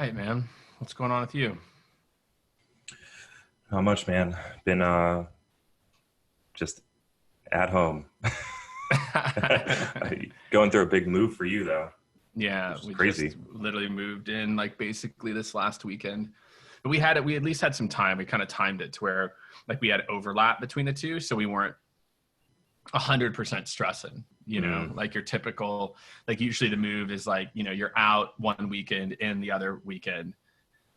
right, man. What's going on with you? Not much, man. Been just at home. Going through a big move for you though, Yeah, which is we crazy. just literally moved in like basically this last weekend. But we at least had some time. We kind of timed it to where like we had overlap between the two, so we weren't 100% stressing, Mm, like your typical, like usually the move is like, you're out one weekend in the other weekend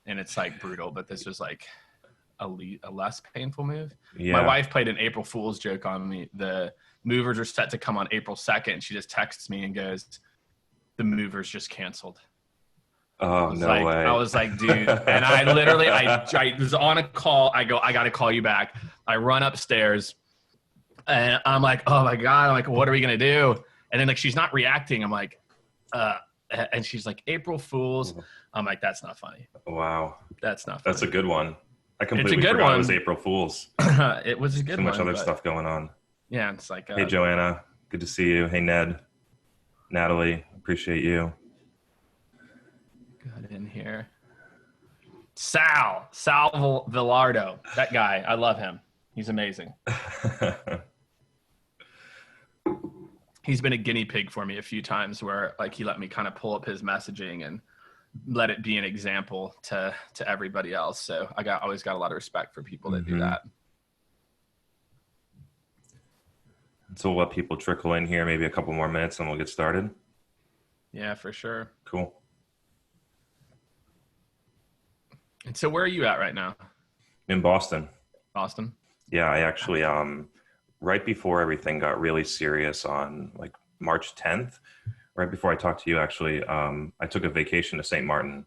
and it's like brutal, but this was like a less painful move. My yeah. wife played an April Fool's joke on me. The movers are set to come on April 2nd. She just texts me and goes, the movers just canceled. Oh, no I way. was like, dude, and I literally, I was on a call. I go, I got to call you back. I run upstairs and I'm like, oh my God. I'm like, what are we going to do? And then like, she's not reacting. I'm like, and she's like, April Fools. I'm like, that's not funny. Wow. That's not That's a funny. good one. I It's a completely good forgot it was one. April Fool's. It was a Too good much one, other but stuff going on. yeah, it's like, Hey, Joanna. Good to see you. Hey, Ned. Natalie. Appreciate you. got in here. Sal Villardo. That guy. I love him. He's amazing. He's been a guinea pig for me a few times where like he let me kind of pull up his messaging and let it be an example to everybody else. So always got a lot of respect for people that do hmm that. So we'll let people trickle in here, maybe a couple more minutes and we'll get started. Yeah, for sure. Cool. And so where are you at right now? In Boston. Boston? Yeah, I actually right before everything got really serious on like March 10th, right before I talked to you actually, I took a vacation to St. Martin,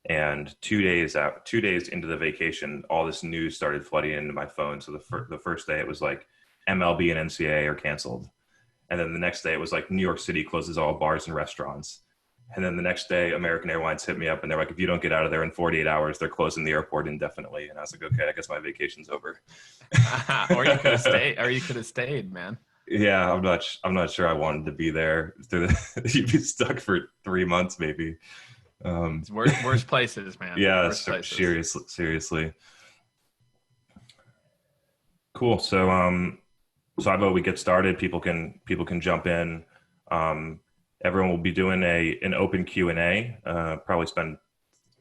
and 2 days into the vacation, all this news started flooding into my phone. So the first day it was like MLB and NCAA are canceled. And then the next day it was like New York City closes all bars and restaurants. And then the next day, American Airlines hit me up and they're like, if you don't get out of there in 48 hours, they're closing the airport indefinitely. And I was like, okay, I guess my vacation's over. Or you could have stayed, man. Yeah, I'm not sure I wanted to be there. You'd be stuck for 3 months, maybe. It's worst places, man. Yeah, Worst places. seriously. Cool. So I vote we get started. People can jump in. Um, Everyone will be doing an open Q&A. Probably spend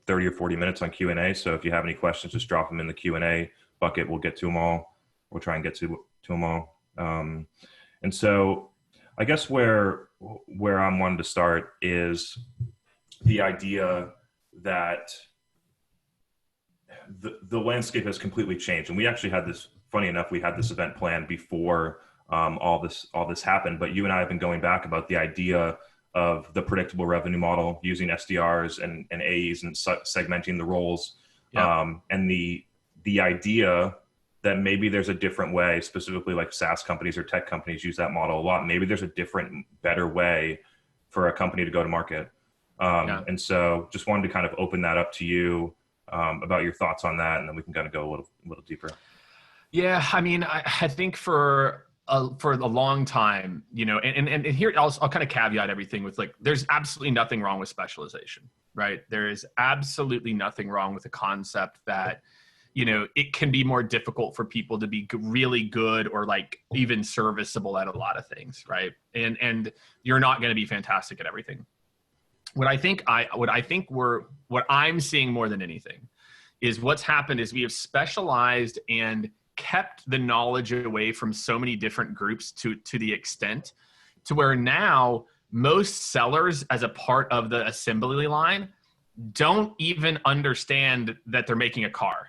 30 or 40 minutes on Q&A. So if you have any questions, just drop them in the Q&A bucket. We'll get to them all. We'll try and get to them all. And so I guess where I'm wanting to start is the idea that the landscape has completely changed. And we actually had this, funny enough, we had this event planned before all this happened. But you and I have been going back about the idea of the predictable revenue model using SDRs and AEs and segmenting the roles. Yeah. And the idea that maybe there's a different way, specifically like SaaS companies or tech companies use that model a lot. Maybe there's a different, better way for a company to go to market. And so just wanted to kind of open that up to you about your thoughts on that. And then we can kind of go a little deeper. Yeah. I mean, I think for a long time, and here I'll kind of caveat everything with like, there's absolutely nothing wrong with specialization, right? There is absolutely nothing wrong with the concept that, it can be more difficult for people to be really good or like even serviceable at a lot of things, right? And you're not going to be fantastic at everything. What I'm seeing more than anything is what's happened is we have specialized and kept the knowledge away from so many different groups to the extent to where now most sellers as a part of the assembly line don't even understand that they're making a car.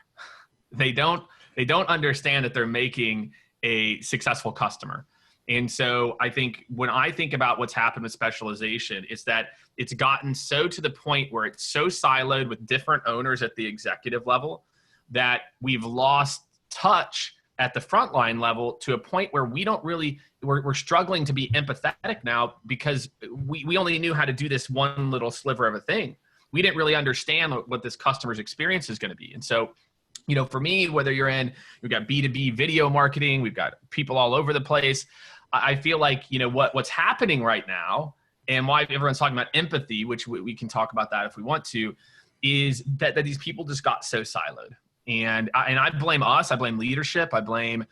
They don't understand that they're making a successful customer. And so I think when I think about what's happened with specialization, is that it's gotten so to the point where it's so siloed with different owners at the executive level that we've lost touch at the frontline level to a point where we're struggling to be empathetic now because we only knew how to do this one little sliver of a thing. We didn't really understand what this customer's experience is going to be. And so, for me, whether we've got B2B video marketing, we've got people all over the place. I feel like, what's happening right now and why everyone's talking about empathy, which we can talk about that if we want to, is that these people just got so siloed. And I blame us. I blame leadership. I blame,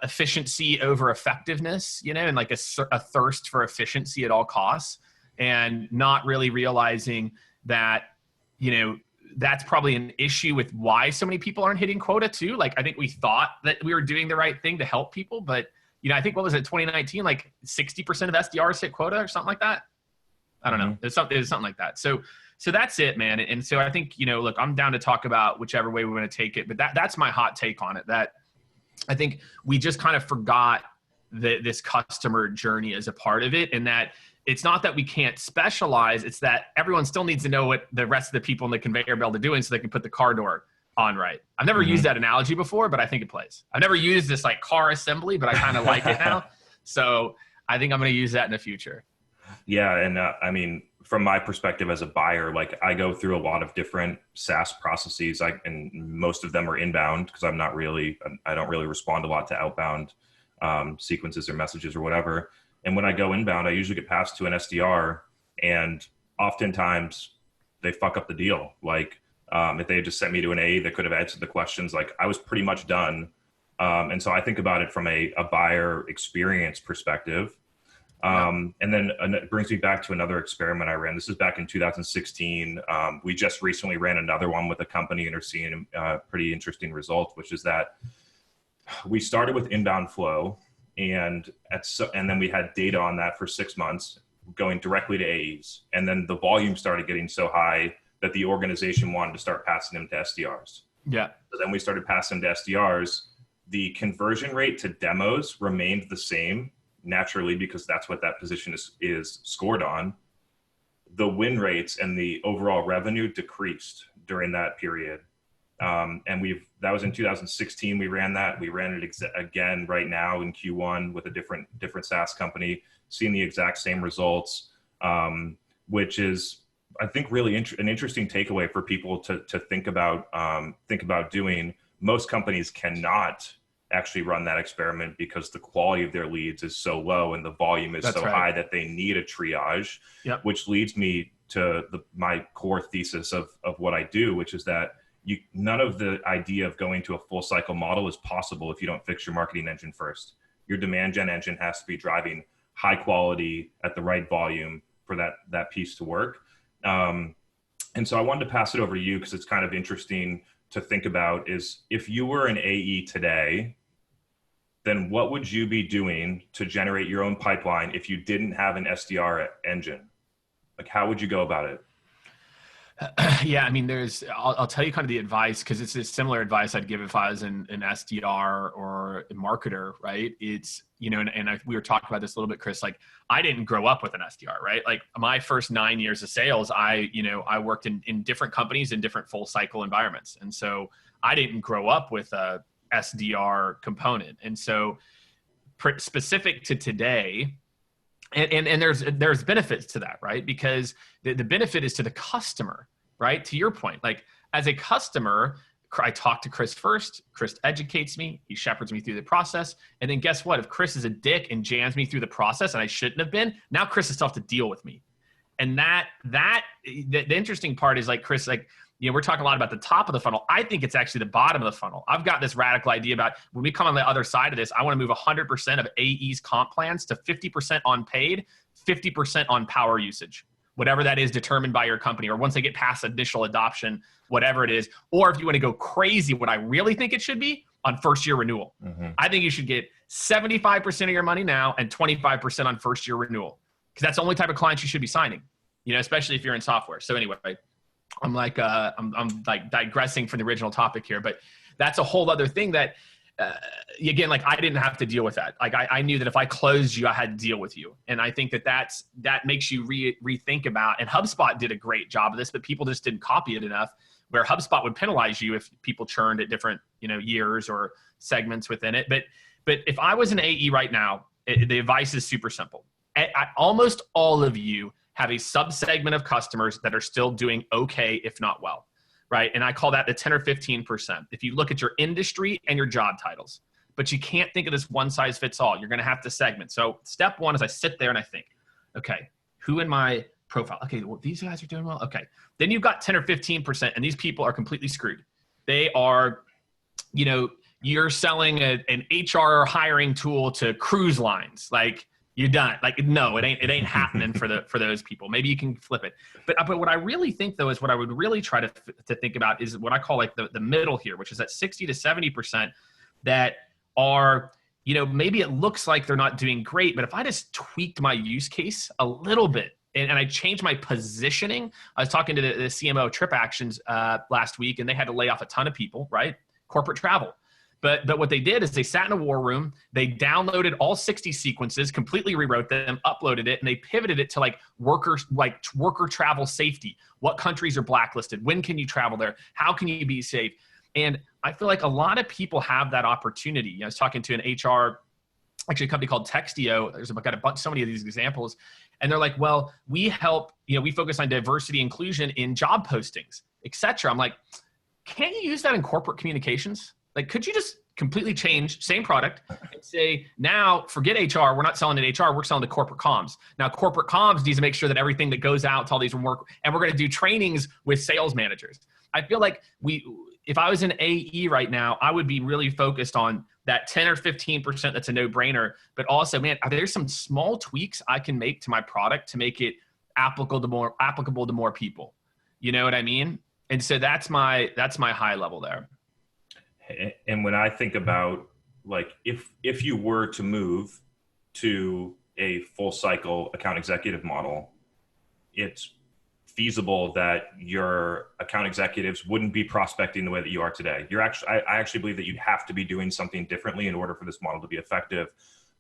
efficiency over effectiveness, and like a thirst for efficiency at all costs, and not really realizing that, that's probably an issue with why so many people aren't hitting quota too. Like, I think we thought that we were doing the right thing to help people, but I think what was it, 2019, like 60% of SDRs hit quota or something like that. I don't know. It's something like that. So that's it, man. And so I think, look, I'm down to talk about whichever way we want to take it, but that's my hot take on it. That I think we just kind of forgot this customer journey as a part of it. And that it's not that we can't specialize. It's that everyone still needs to know what the rest of the people in the conveyor belt are doing so they can put the car door on right. I've never used that analogy before, but I think it plays. I've never used this like car assembly, but I kind of like it now. So I think I'm going to use that in the future. Yeah. And I mean, from my perspective as a buyer, like I go through a lot of different SaaS processes, and most of them are inbound because I don't really respond a lot to outbound sequences or messages or whatever. And when I go inbound, I usually get passed to an SDR, and oftentimes they fuck up the deal. Like if they had just sent me to an AE that could have answered the questions, like I was pretty much done. And so I think about it from a buyer experience perspective. And then it brings me back to another experiment I ran. This is back in 2016. We just recently ran another one with a company and are seeing a pretty interesting result, which is that we started with inbound flow, and then we had data on that for 6 months going directly to AEs. And then the volume started getting so high that the organization wanted to start passing them to SDRs. Yeah. So then we started passing them to SDRs. The conversion rate to demos remained the same, naturally, because that's what that position is scored on. The win rates and the overall revenue decreased during that period. And that was in 2016. We ran that. We ran it again right now in Q1 with a different SaaS company, seeing the exact same results, which is, I think, really an interesting takeaway for people to think about doing. Most companies cannot actually run that experiment because the quality of their leads is so low and the volume is high that they need a triage. Yep. Which leads me to my core thesis of what I do, which is that none of the idea of going to a full cycle model is possible if you don't fix your marketing engine first. Your demand gen engine has to be driving high quality at the right volume for that piece to work. And so I wanted to pass it over to you because it's kind of interesting to think about is if you were an AE today, then what would you be doing to generate your own pipeline if you didn't have an SDR engine? Like, how would you go about it? Yeah, I mean, I'll tell you kind of the advice, because it's a similar advice I'd give if I was an SDR or a marketer, right? It's, we were talking about this a little bit, Chris, like I didn't grow up with an SDR, right? Like my first 9 years of sales, I worked in different companies in different full cycle environments. And so I didn't grow up with a SDR component. And so specific to today, and there's benefits to that, right? Because the benefit is to the customer, right? To your point, like as a customer, I talk to Chris first. Chris educates me. He shepherds me through the process. And then guess what? If Chris is a dick and jams me through the process and I shouldn't have been, now Chris is still have to deal with me. And the interesting part is like, Chris, like, we're talking a lot about the top of the funnel. I think it's actually the bottom of the funnel. I've got this radical idea about when we come on the other side of this, I want to move 100% of AE's comp plans to 50% on paid, 50% on power usage, whatever that is determined by your company, or once they get past initial adoption, whatever it is. Or if you want to go crazy, what I really think it should be on first year renewal. Mm-hmm. I think you should get 75% of your money now and 25% on first year renewal, because that's the only type of clients you should be signing, especially if you're in software. So anyway, I'm like digressing from the original topic here, but that's a whole other thing that, again, like I didn't have to deal with that. Like I knew that if I closed you, I had to deal with you. And I think that makes you rethink about, and HubSpot did a great job of this, but people just didn't copy it enough, where HubSpot would penalize you if people churned at different, years or segments within it. But if I was an AE right now, the advice is super simple. Almost all of you have a subsegment of customers that are still doing okay, if not well, right? And I call that the 10 or 15%. If you look at your industry and your job titles, but you can't think of this one size fits all. You're going to have to segment. So step one is I sit there and I think, okay, who in my profile. Okay, well, these guys are doing well. Okay. Then you've got 10 or 15%, and these people are completely screwed. They are, you're selling an HR hiring tool to cruise lines. Like, you're done. Like, no, it ain't happening for those people. Maybe you can flip it. But what I really think, though, is what I would really try to think about is what I call like the middle here, which is that 60 to 70% that are, maybe it looks like they're not doing great, but if I just tweaked my use case a little bit and I changed my positioning. I was talking to the CMO of Trip Actions last week, and they had to lay off a ton of people, right? Corporate travel. But what they did is they sat in a war room, they downloaded all 60 sequences, completely rewrote them, uploaded it, and they pivoted it to worker travel safety. What countries are blacklisted? When can you travel there? How can you be safe? And I feel like a lot of people have that opportunity. I was talking to an HR, actually a company called Textio. There's got so many of these examples. And they're like, well, we help, we focus on diversity inclusion in job postings, et cetera. I'm like, can't you use that in corporate communications? Like, could you just completely change, same product, and say, now forget HR, we're not selling to HR, we're selling to corporate comms. Now, corporate comms needs to make sure that everything that goes out to all these work, and we're going to do trainings with sales managers. I feel like if I was in AE right now, I would be really focused on that 10 or 15% that's a no-brainer, but also, man, there's some small tweaks I can make to my product to make it applicable to more people. You know what I mean? And so that's my high level there. And when I think about, like, if you were to move to a full cycle account executive model, it's feasible that your account executives wouldn't be prospecting the way that you are today. I actually believe that you'd have to be doing something differently in order for this model to be effective.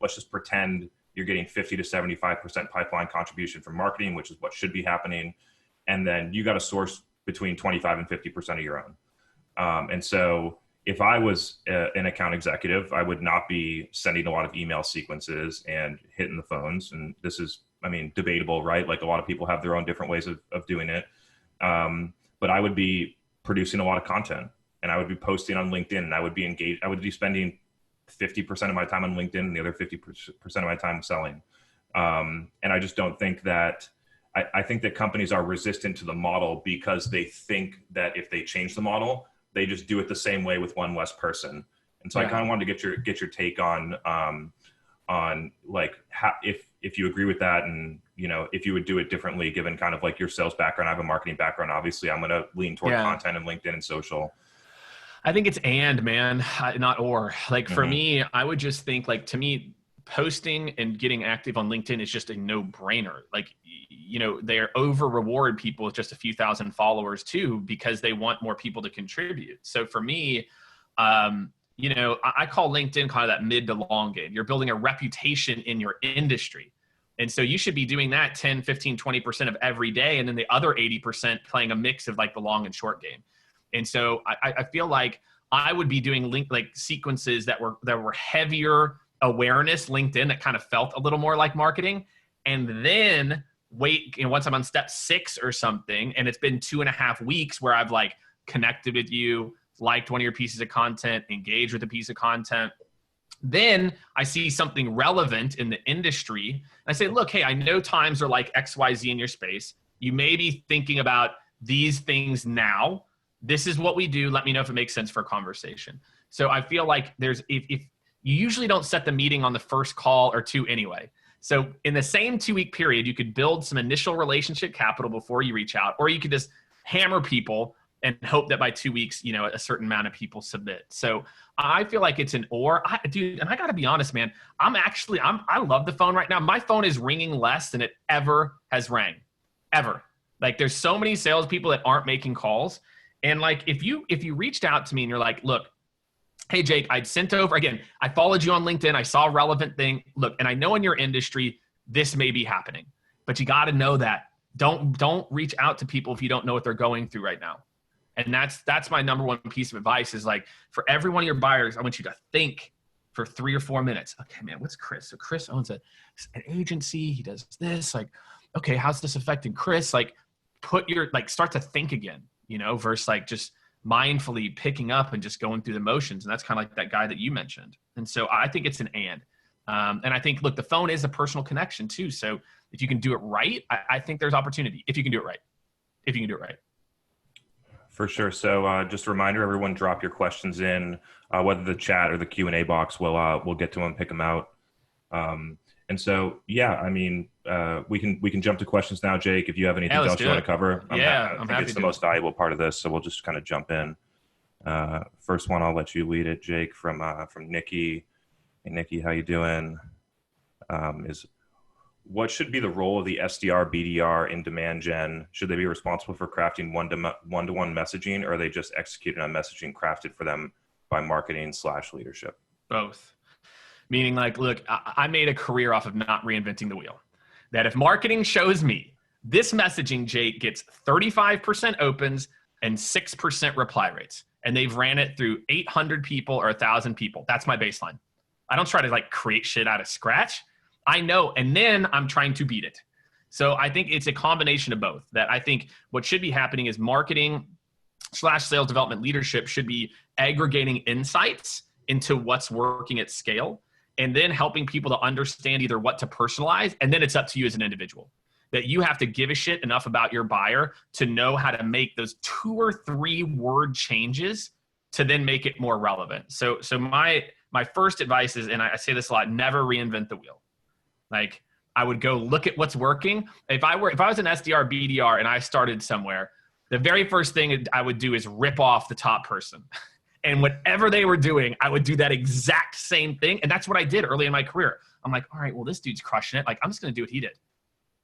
Let's just pretend you're getting 50 to 75% pipeline contribution from marketing, which is what should be happening. And then you got to source between 25 and 50% of your own. And so if I was an account executive, I would not be sending a lot of email sequences and hitting the phones. And this is, debatable, right? Like, a lot of people have their own different ways of doing it. But I would be producing a lot of content, and I would be posting on LinkedIn, and I would be engaged. I would be spending 50% of my time on LinkedIn and the other 50% of my time selling. And I just don't think that, I think that companies are resistant to the model because they think that if they change the model, they just do it the same way with one less person. And so I kind of wanted to get your take on like, how, if you agree with that, and if you would do it differently given kind of like your sales background. I have a marketing background. Obviously, I'm going to lean toward content and LinkedIn and social. I think it's man, not or. Like, for me, I would just think, like, to me, posting and getting active on LinkedIn is just a no-brainer. Like, they're over reward people with just a few thousand followers too, because they want more people to contribute. So for me, I call LinkedIn kind of that mid to long game. You're building a reputation in your industry. And so you should be doing that 10, 15, 20% of every day. And then the other 80% playing a mix of like the long and short game. And so I feel like I would be doing sequences that were heavier awareness LinkedIn, that kind of felt a little more like marketing. And then once I'm on step 6 or something, and it's been 2.5 weeks where I've like connected with you, liked one of your pieces of content, engaged with a piece of content, then I see something relevant in the industry. And I say, look, hey, I know times are like XYZ in your space. You may be thinking about these things now. This is what we do. Let me know if it makes sense for a conversation. So I feel like if you usually don't set the meeting on the first call or two anyway. So in the same 2-week period, you could build some initial relationship capital before you reach out, or you could just hammer people and hope that by 2 weeks, a certain amount of people submit. So I feel like it's an or. Dude, and I got to be honest, man, I love the phone right now. My phone is ringing less than it ever has rang, ever. Like, there's so many salespeople that aren't making calls. And like, if you reached out to me and you're like, look, hey, Jake, I'd sent over, again, I followed you on LinkedIn. I saw a relevant thing. Look, and I know in your industry, this may be happening, but you got to know that. Don't reach out to people if you don't know what they're going through right now. And that's my number one piece of advice is, like, for every one of your buyers, I want you to think for 3 or 4 minutes. Okay, man, what's Chris? So Chris owns an agency. He does this. Like, okay, how's this affecting Chris? Like, start to think again, versus like just mindfully picking up and just going through the motions. And that's kind of like that guy that you mentioned. And so I think it's an and I think, look, the phone is a personal connection too. So if you can do it right, I think there's opportunity if you can do it right. If you can do it right. For sure. So just a reminder, everyone, drop your questions in, whether the chat or the Q&A box. We'll get to them, pick them out. And so, yeah, I mean, we can jump to questions now, Jake. If you have anything else you want to cover, I think it's the most valuable part of this. So we'll just kind of jump in. First one, I'll let you lead it, Jake, from Nikki. Hey, Nikki, how you doing? Is what should be the role of the SDR, BDR in demand gen? Should they be responsible for crafting one-to-one messaging, or are they just executing on messaging crafted for them by marketing/leadership? Both. Meaning, like, look, I made a career off of not reinventing the wheel. That if marketing shows me this messaging, Jake, gets 35% opens and 6% reply rates, and they've ran it through 800 people or 1,000 people, that's my baseline. I don't try to like create shit out of scratch. I know, and then I'm trying to beat it. So I think it's a combination of both. That I think what should be happening is marketing/sales development leadership should be aggregating insights into what's working at scale, and then helping people to understand either what to personalize, and then it's up to you as an individual. That you have to give a shit enough about your buyer to know how to make those 2 or 3 word changes to then make it more relevant. So my first advice is, and I say this a lot, never reinvent the wheel. Like, I would go look at what's working. If I was an SDR, BDR, and I started somewhere, the very first thing I would do is rip off the top person. And whatever they were doing, I would do that exact same thing. And that's what I did early in my career. I'm like, all right, well, this dude's crushing it. Like, I'm just going to do what he did,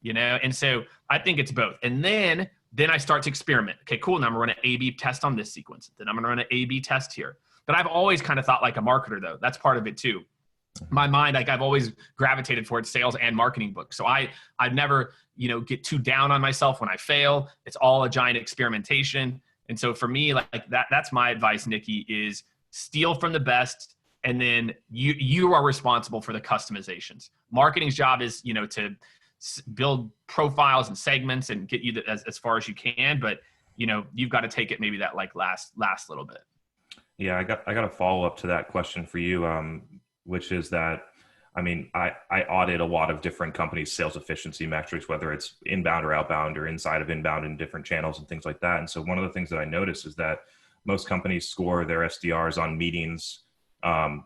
you know? And so I think it's both. And then I start to experiment. Okay, cool. Now I'm going to run an A/B test on this sequence. Then I'm going to run an A/B test here. But I've always kind of thought like a marketer, though. That's part of it too. My mind, like, I've always gravitated towards sales and marketing books. So I'd never, get too down on myself when I fail. It's all a giant experimentation. And so for me, like that's my advice, Nikki, is steal from the best. And then you are responsible for the customizations. Marketing's job is, to build profiles and segments and get you as far as you can. But, you've got to take it maybe that like last little bit. Yeah, I got a follow up to that question for you. Which is that, I mean, I audit a lot of different companies' sales efficiency metrics, whether it's inbound or outbound or inside of inbound in different channels and things like that. And so one of the things that I notice is that most companies score their SDRs on meetings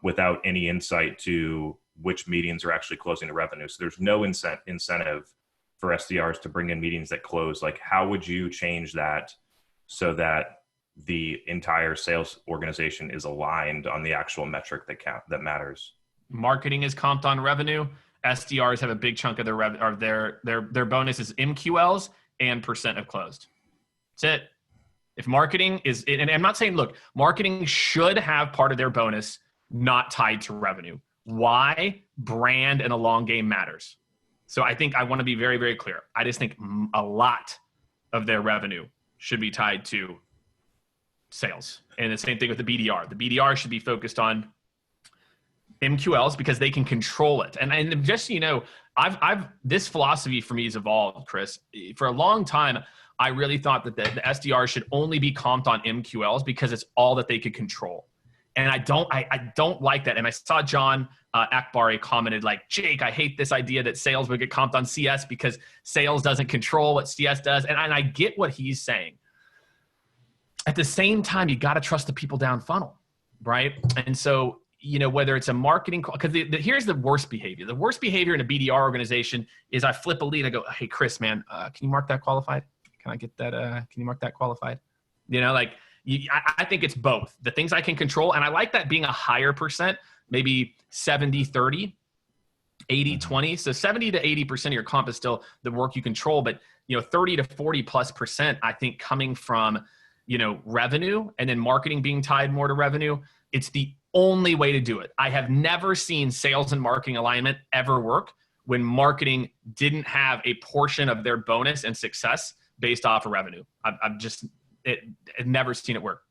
without any insight to which meetings are actually closing the revenue. So there's no incentive for SDRs to bring in meetings that close. Like, how would you change that so that the entire sales organization is aligned on the actual metric that matters? Marketing is comped on revenue. SDRs have a big chunk of their bonus is MQLs and percent of closed. That's it. If marketing is, and I'm not saying, look, marketing should have part of their bonus not tied to revenue. Why? Brand and a long game matters. So I think I want to be very, very clear. I just think a lot of their revenue should be tied to sales. And the same thing with the BDR. The BDR should be focused on MQLs because they can control it. And just, I've this philosophy for me has evolved, Chris. For a long time, I really thought that the SDR should only be comped on MQLs because it's all that they could control. And I don't like that. And I saw John Akbari commented like, Jake, I hate this idea that sales would get comped on CS because sales doesn't control what CS does. And I get what he's saying. At the same time, you got to trust the people down funnel, right? And so, whether it's a marketing call, because here's the worst behavior. The worst behavior in a BDR organization is I flip a lead. I go, hey, Chris, man, can you mark that qualified? Can I get that? Can you mark that qualified? I think it's both. The things I can control, and I like that being a higher percent, maybe 70-30, 80-20. So 70 to 80% of your comp is still the work you control, but 30 to 40+%, I think, coming from revenue, and then marketing being tied more to revenue. It's the only way to do it. I have never seen sales and marketing alignment ever work when marketing didn't have a portion of their bonus and success based off of revenue. I've never seen it work.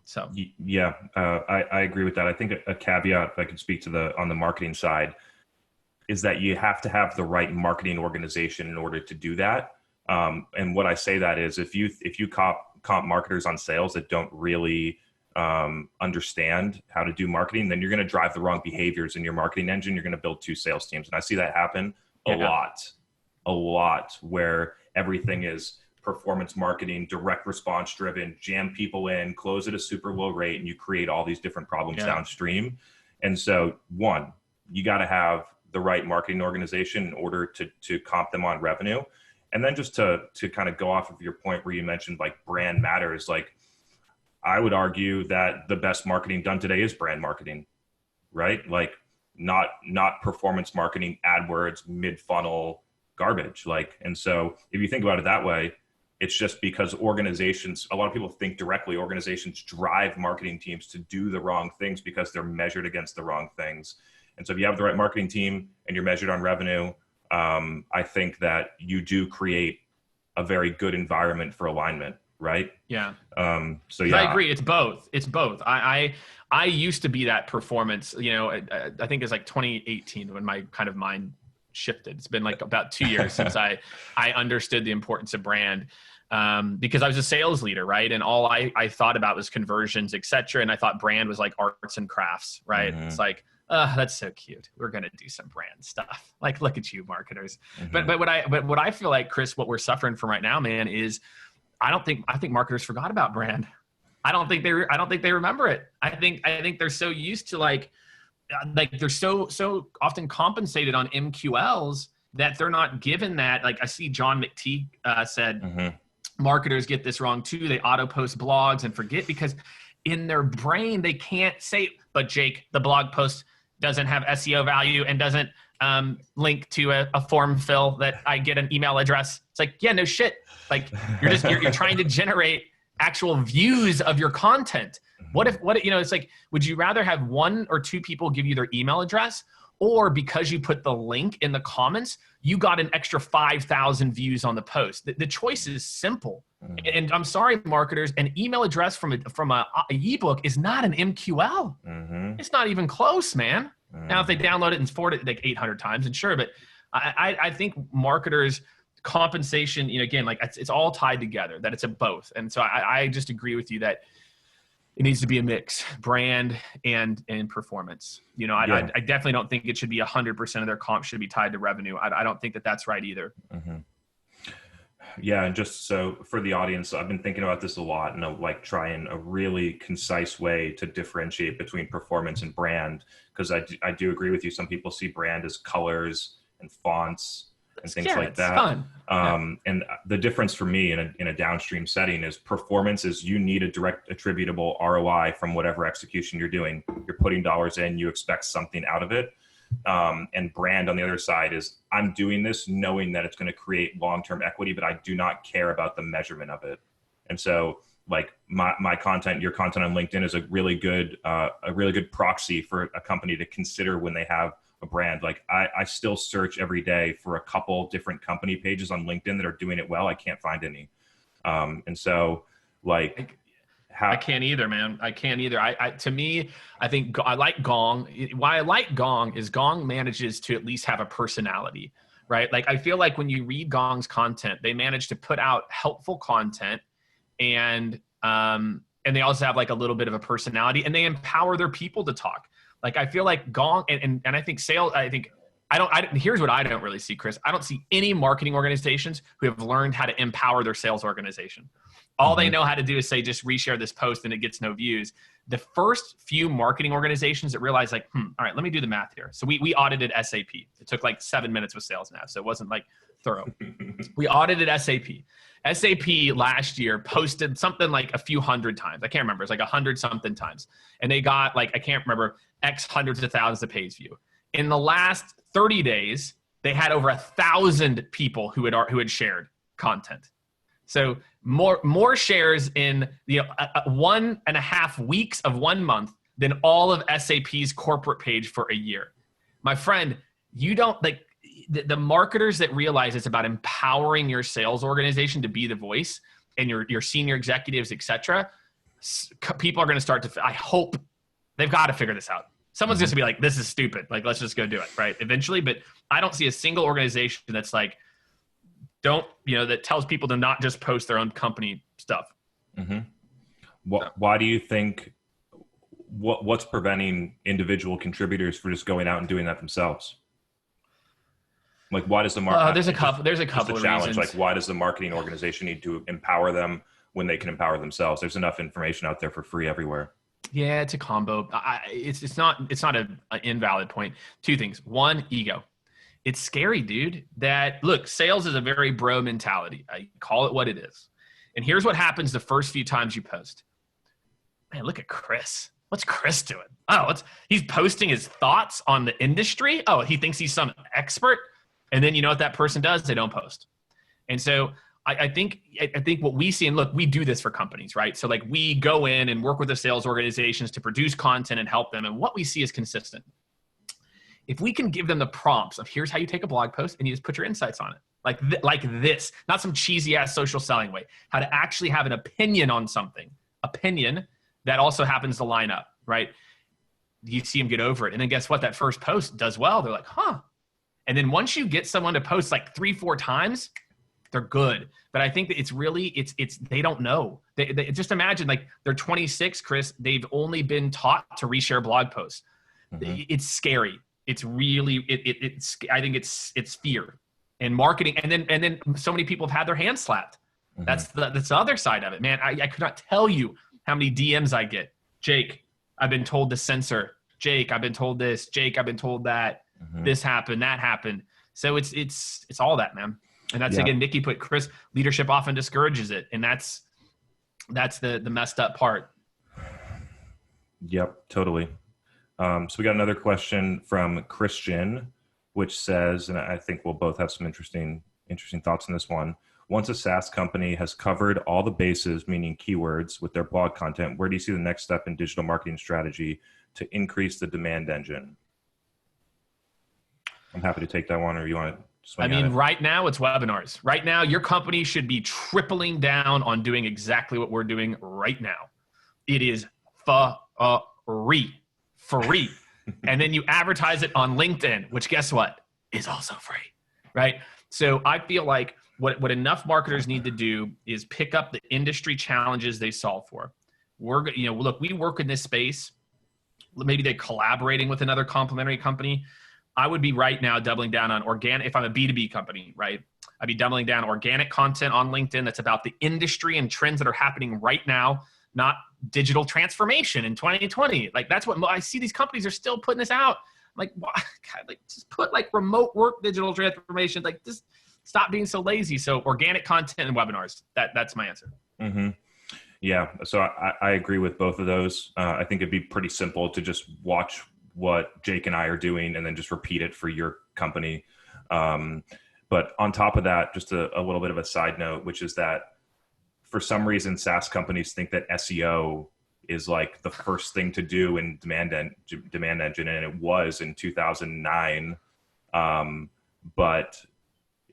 So yeah, I agree with that. I think a caveat, if I could speak to on the marketing side, is that you have to have the right marketing organization in order to do that. And what I say that is, if you comp marketers on sales that don't really understand how to do marketing, then you're going to drive the wrong behaviors in your marketing engine. You're going to build 2 sales teams. And I see that happen Yeah. a lot where everything is performance marketing, direct response driven, jam people in, close at a super low rate, and you create all these different problems downstream. And so one, you got to have the right marketing organization in order to comp them on revenue. And then just to kind of go off of your point where you mentioned like brand matters, like I would argue that the best marketing done today is brand marketing, right? Like not performance marketing, AdWords, mid-funnel garbage. Like, and so if you think about it that way, it's just because organizations, a lot of people think directly, organizations drive marketing teams to do the wrong things because they're measured against the wrong things. And so if you have the right marketing team and you're measured on revenue, I think that you do create a very good environment for alignment, right? Yeah. So yeah, I agree. It's both. It's both. I used to be that performance, you know, I think it's like 2018 when my kind of mind shifted. It's been like about 2 years since I understood the importance of brand, because I was a sales leader, right? And all I thought about was conversions, et cetera. And I thought brand was like arts and crafts, right? It's like, that's so cute. We're going to do some brand stuff. Like, look at you marketers. But what I feel like, Chris, what we're suffering from right now, man, is I think marketers forgot about brand. I don't think they remember it. I think they're so used to like they're so often compensated on MQLs that they're not given that. Like I see John McTeague said, marketers get this wrong too. They auto post blogs and forget because in their brain they can't say, but Jake, the blog post doesn't have SEO value and doesn't link to a form fill that I get an email address. It's like, yeah, no shit. Like you're trying to generate actual views of your content. What if, you know, it's like, would you rather have 1 or 2 people give you their email address, or because you put the link in the comments, you got an extra 5,000 views on the post? The choice is simple. And I'm sorry, marketers, an email address from a ebook is not an MQL. It's not even close, man. Now, if they download it and forward it like 800 times, and sure, but I think marketers compensation, you know, again, like it's all tied together, that it's a both. And so I just agree with you that it needs to be a mix, brand and performance. You know, I definitely don't think it should be 100% of their comp should be tied to revenue. I don't think that that's right either. Yeah. And just so for the audience, I've been thinking about this a lot and like trying a really concise way to differentiate between performance and brand. Cause I do agree with you. Some people see brand as colors and fonts and things like that. Fun. And the difference for me in a downstream setting is performance is you need a direct attributable ROI from whatever execution you're doing. You're putting dollars in, you expect something out of it. And brand on the other side is I'm doing this knowing that it's going to create long-term equity, but I do not care about the measurement of it. And so like my content, your content on LinkedIn is a really good proxy for a company to consider when they have a brand. Like I still search every day for a couple different company pages on LinkedIn that are doing it well. I can't find any. And so like, I can't either, man. I can't either. To me, I think I like Gong. Why I like Gong is Gong manages to at least have a personality, right? Like I feel like when you read Gong's content, they manage to put out helpful content, and they also have like a little bit of a personality, and they empower their people to talk. Like I feel like Gong and I think sales. Here's what I don't really see, Chris. I don't see any marketing organizations who have learned how to empower their sales organization. All they know how to do is say, just reshare this post and it gets no views. The first few marketing organizations that realize like, all right, let me do the math here. So we audited SAP. It took like 7 minutes with sales nav. So it wasn't like thorough. We audited SAP. SAP last year posted something like a few hundred times. I can't remember. It's like 100 something times. And they got like, I can't remember, X hundreds of thousands of page view. In the last 30 days, they had over 1,000 people who had shared content. So more shares in 1.5 weeks of 1 month than all of SAP's corporate page for a year. My friend, you don't like the marketers that realize it's about empowering your sales organization to be the voice and your senior executives, et cetera. People are going to start to, I hope they've got to figure this out. Someone's just going to be like, this is stupid. Like, let's just go do it, right? Eventually. But I don't see a single organization that's like, that tells people to not just post their own company stuff. Why do you think, what's preventing individual contributors from just going out and doing that themselves? Like, why does the market? There's a couple Just of a challenge. reasons. Like, why does the marketing organization need to empower them when they can empower themselves? There's enough information out there for free everywhere. Yeah, it's a combo. It's not an invalid point. Two things. One, ego. It's scary, dude. That look, sales is a very bro mentality. I call it what it is. And here's what happens the first few times you post. Man, look at Chris. What's Chris doing? Oh, he's posting his thoughts on the industry. Oh, he thinks he's some expert. And then you know what that person does? They don't post. And so I think what we see, and look, we do this for companies, right? So like we go in and work with the sales organizations to produce content and help them. And what we see is consistent. If we can give them the prompts of here's how you take a blog post and you just put your insights on it. Like this, not some cheesy ass social selling way, how to actually have an opinion on something, opinion that also happens to line up, right? You see them get over it. And then guess what? That first post does well. They're like, huh. And then once you get someone to post like 3-4 times, they're good. But I think that it's really, they don't know. They just imagine like they're 26, Chris. They've only been taught to reshare blog posts. Mm-hmm. It's scary. It's really, I think it's fear and marketing. And then so many people have had their hands slapped. Mm-hmm. That's the other side of it, man. I could not tell you how many DMs I get. Jake, I've been told to censor. Jake, I've been told this. Jake, I've been told that. Mm-hmm. This happened, that happened. So it's all that, man. And that's again, Nikki put Chris, leadership often discourages it. And that's the messed up part. Yep, totally. So we got another question from Christian, which says, and I think we'll both have some interesting thoughts on this one. Once a SaaS company has covered all the bases, meaning keywords, with their blog content, where do you see the next step in digital marketing strategy to increase the demand engine? I'm happy to take that one, or you want to swing at it? Right now it's webinars. Right now, your company should be tripling down on doing exactly what we're doing right now. It is free. And then you advertise it on LinkedIn, which guess what? Is also free, right? So I feel like what enough marketers need to do is pick up the industry challenges they solve for. Look, we work in this space. Maybe they're collaborating with another complementary company. I would be right now doubling down on organic. If I'm a B2B company, right? I'd be doubling down organic content on LinkedIn that's about the industry and trends that are happening right now, not digital transformation in 2020. Like that's what I see. These companies are still putting this out. I'm like, why? God, like just put like remote work digital transformation. Like just stop being so lazy. So organic content and webinars. That's my answer. Mm-hmm. Yeah. So I agree with both of those. I think it'd be pretty simple to just watch what Jake and I are doing and then just repeat it for your company. But on top of that, just a little bit of a side note, which is that for some reason, SaaS companies think that SEO is like the first thing to do in demand engine, and it was in 2009. But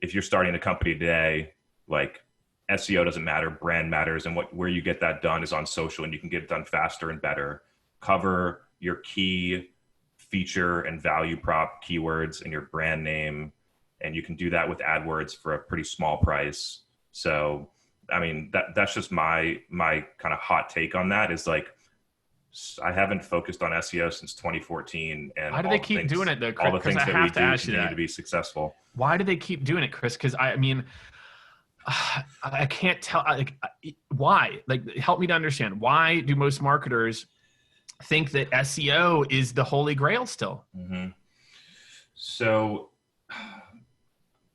if you're starting a company today, like SEO doesn't matter, brand matters, and where you get that done is on social, and you can get it done faster and better. Cover your key feature and value prop keywords and your brand name, and you can do that with AdWords for a pretty small price. So I mean, that's just my kind of hot take on that is like, I haven't focused on SEO since 2014. And why do they keep doing it though, Chris? All the things that we do continue to be successful. Why do they keep doing it, Chris? Because I mean, I can't tell. Like, why? Like, help me to understand. Why do most marketers think that SEO is the holy grail still? Mm-hmm. So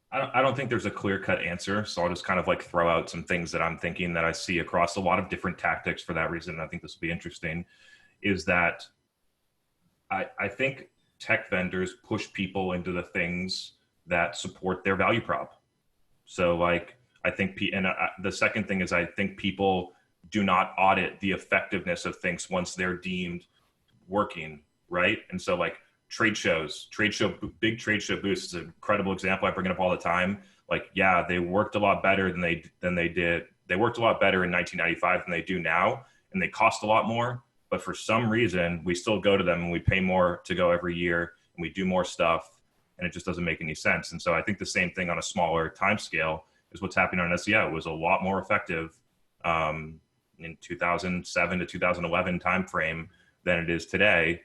I don't think there's a clear-cut answer. So I'll just kind of like throw out some things that I'm thinking that I see across a lot of different tactics for that reason. And I think this will be interesting, is that I think tech vendors push people into the things that support their value prop. So like, I think, the second thing is I think people do not audit the effectiveness of things once they're deemed working, right? And so like, big trade show booths is an incredible example I bring it up all the time. Like, yeah, they worked a lot better than they did. They worked a lot better in 1995 than they do now, and they cost a lot more. But for some reason, we still go to them and we pay more to go every year, and we do more stuff, and it just doesn't make any sense. And so I think the same thing on a smaller time scale is what's happening on SEO. It was a lot more effective in 2007 to 2011 timeframe than it is today.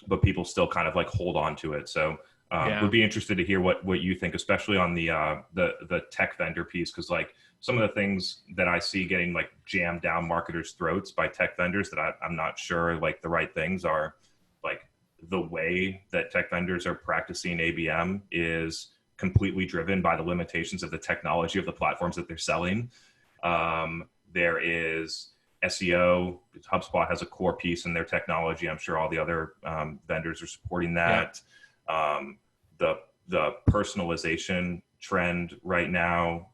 But people still kind of like hold on to it. So Would be interested to hear what you think, especially on the tech vendor piece, because like some of the things that I see getting like jammed down marketers' throats by tech vendors that I'm not sure like the right things are, like the way that tech vendors are practicing ABM is completely driven by the limitations of the technology of the platforms that they're selling. There is SEO. HubSpot has a core piece in their technology. I'm sure all the other vendors are supporting that. Yeah. The personalization trend right now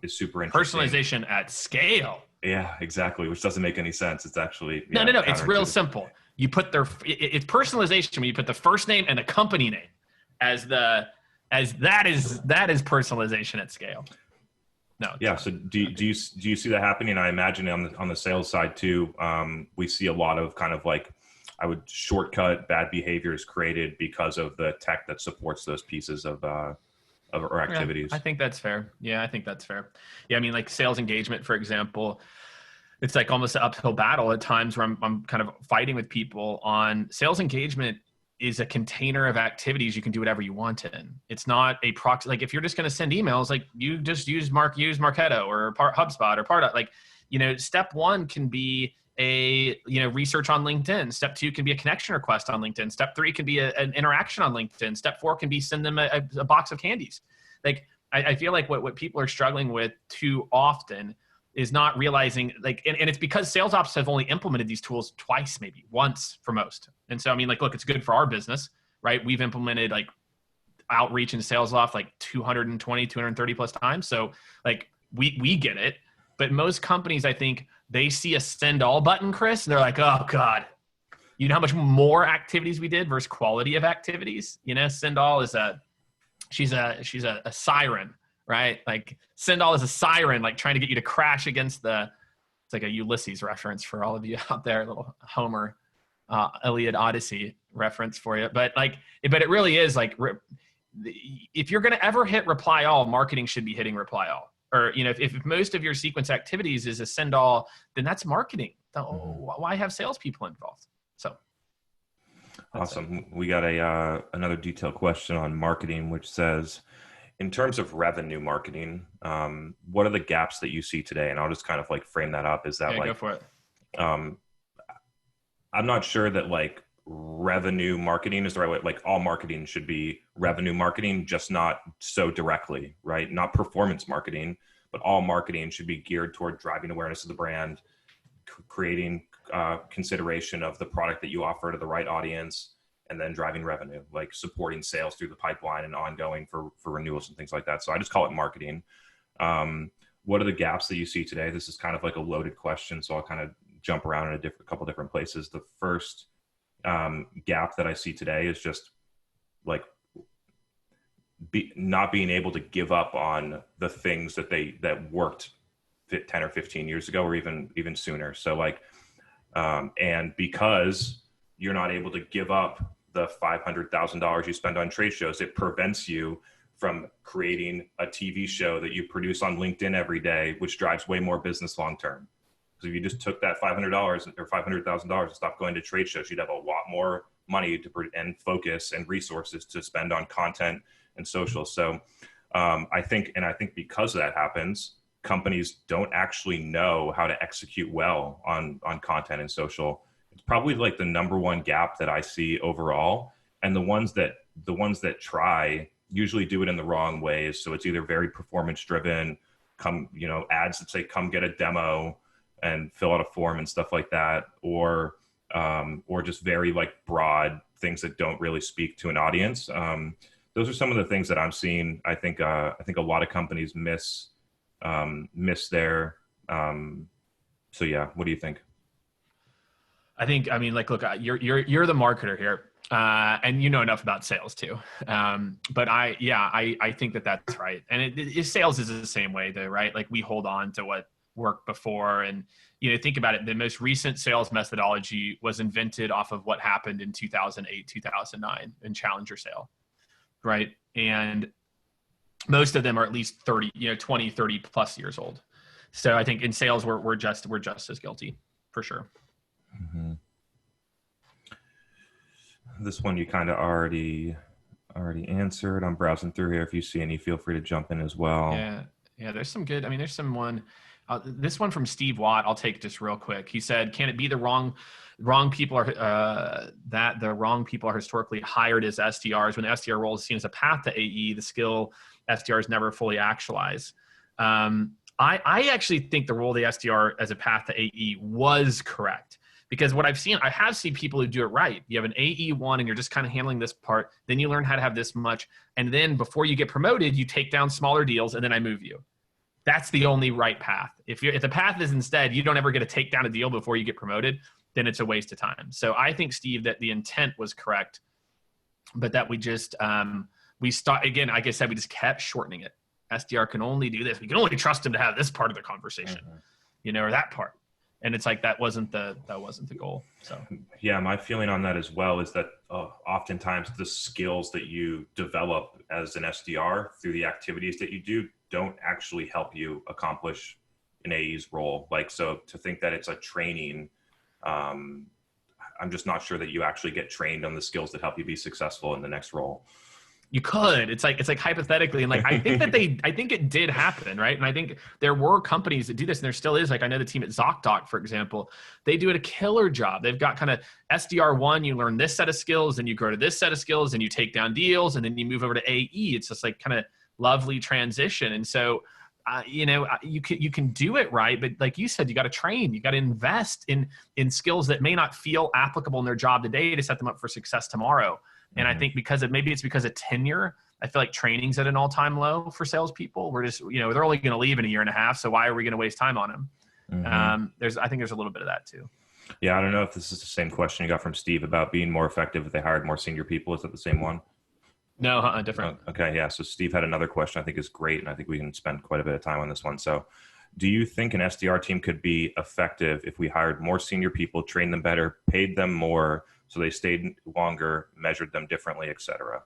is super interesting. Personalization at scale. Yeah, exactly. Which doesn't make any sense. It's actually no. It's real simple. You put it's personalization when you put the first name and the company name as that is personalization at scale. No. Yeah. So do you see that happening? I imagine on the sales side too. We see a lot of kind of like, I would shortcut bad behaviors created because of the tech that supports those pieces of our activities. Yeah, I think that's fair. Yeah, I think that's fair. Yeah, I mean, like sales engagement, for example, it's like almost an uphill battle at times where I'm kind of fighting with people on sales engagement is a container of activities you can do whatever you want in. It's not a proxy. Like if you're just going to send emails, like you just use Marketo or HubSpot or Pardot. Like, step one can be research on LinkedIn. Step two can be a connection request on LinkedIn. Step three can be an interaction on LinkedIn. Step four can be send them a box of candies. Like I feel like what people are struggling with too often is not realizing and it's because sales ops have only implemented these tools twice, maybe once for most. And so, I mean, like, look, it's good for our business, right? We've implemented like outreach and sales off like 230 plus times. So like we get it, but most companies, I think they see a send all button, Chris, and they're like, oh God, you know how much more activities we did versus quality of activities? Send all is she's a siren, right? Like send all is a siren, like trying to get you to crash against it's like a Ulysses reference for all of you out there, a little Homer, Iliad Odyssey reference for you. But it really is like, if you're going to ever hit reply all, marketing should be hitting reply all. Or, if most of your sequence activities is a send all, then that's marketing. Why have salespeople involved? So. Awesome. We got another detailed question on marketing, which says, in terms of revenue marketing, what are the gaps that you see today? And I'll just kind of like frame that up. Is that go for it. I'm not sure that like revenue marketing is the right way. Like all marketing should be revenue marketing, just not so directly, right? Not performance marketing, but all marketing should be geared toward driving awareness of the brand, creating consideration of the product that you offer to the right audience, and then driving revenue, like supporting sales through the pipeline and ongoing for renewals and things like that. So I just call it marketing. What are the gaps that you see today? This is kind of like a loaded question, so I'll kind of jump around in a couple different places. The first gap that I see today is just like not being able to give up on the things that worked 10 or 15 years ago, or even sooner. So like, and because you're not able to give up the $500,000 you spend on trade shows, it prevents you from creating a TV show that you produce on LinkedIn every day, which drives way more business long-term. Because if you just took that $500 or $500,000 and stopped going to trade shows, you'd have a lot more money and focus and resources to spend on content and social. So I think because that happens, companies don't actually know how to execute well on content and social. It's probably like the number one gap that I see overall. And the ones that try usually do it in the wrong ways. So it's either very performance driven, ads that say, come get a demo and fill out a form and stuff like that, or just very like broad things that don't really speak to an audience. Those are some of the things that I'm seeing. I think a lot of companies miss there. So yeah, what do you think? I mean, like, look, you're the marketer here, and you know enough about sales too. But I think that's right. And sales is the same way though, right? Like we hold on to what worked before, and think about it. The most recent sales methodology was invented off of what happened in 2008, 2009 in Challenger sale, right? And most of them are at least 20, 30 plus years old. So I think in sales, we're just as guilty for sure. Mm-hmm. This one you kind of already already answered. I'm browsing through here. If you see any, feel free to jump in as well. Yeah. Yeah. There's some good, I mean, there's some one, this one from Steve Watt, I'll take just real quick. He said, can it be the wrong people are, that the wrong people are historically hired as SDRs when the SDR role is seen as a path to AE, the skill SDRs never fully actualize. I actually think the role of the SDR as a path to AE was correct. Because what I've seen, I have seen people who do it right. You have an AE1 and you're just kind of handling this part. Then you learn how to have this much. And then before you get promoted, you take down smaller deals and then I move you. That's the only right path. If the path is instead, you don't ever get to take down a deal before you get promoted, then it's a waste of time. So I think, Steve, that the intent was correct, but that we just, again, like I said, we just kept shortening it. SDR can only do this. We can only trust him to have this part of the conversation, or that part. And it's like, that wasn't the goal. So yeah, my feeling on that as well is that oftentimes the skills that you develop as an SDR through the activities that you do don't actually help you accomplish an AE's role. Like, so to think that it's a training, I'm just not sure that you actually get trained on the skills that help you be successful in the next role. You could. It's like hypothetically, and like I think it did happen, right? And I think there were companies that do this, and there still is. Like I know the team at ZocDoc, for example, they do a killer job. They've got kind of SDR1, you learn this set of skills, and you grow to this set of skills, and you take down deals, and then you move over to AE. It's just like kind of lovely transition. And so, you can do it right, but like you said, you got to train, you got to invest in skills that may not feel applicable in their job today to set them up for success tomorrow. And I think because of tenure, I feel like training's at an all-time low for salespeople. We're just, they're only going to leave in a year and a half. So why are we going to waste time on them? I think there's a little bit of that too. Yeah. I don't know if this is the same question you got from Steve about being more effective if they hired more senior people. Is that the same one? No, different. Okay. Yeah. So Steve had another question I think is great. And I think we can spend quite a bit of time on this one. So do you think an SDR team could be effective if we hired more senior people, trained them better, paid them more, so they stayed longer, measured them differently, et cetera?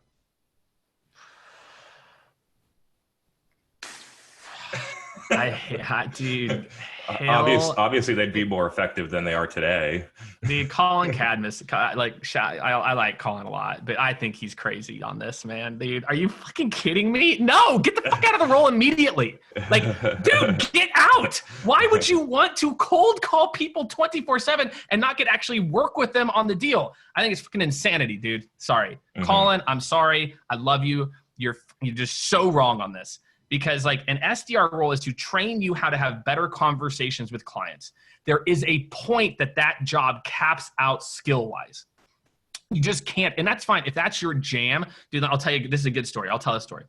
Dude. Obviously, they'd be more effective than they are today. Dude, Colin Cadmus, I like Colin a lot, but I think he's crazy on this, man. Dude, are you fucking kidding me? No, get the fuck out of the role immediately. Like, dude, get out. Why would you want to cold call people 24/7 and not actually work with them on the deal? I think it's fucking insanity, dude. Sorry. Colin, I'm sorry. I love you. You're just so wrong on this. Because like an SDR role is to train you how to have better conversations with clients. There is a point that job caps out skill-wise. You just can't, and that's fine. If that's your jam, dude, I'll tell you, this is a good story. I'll tell a story.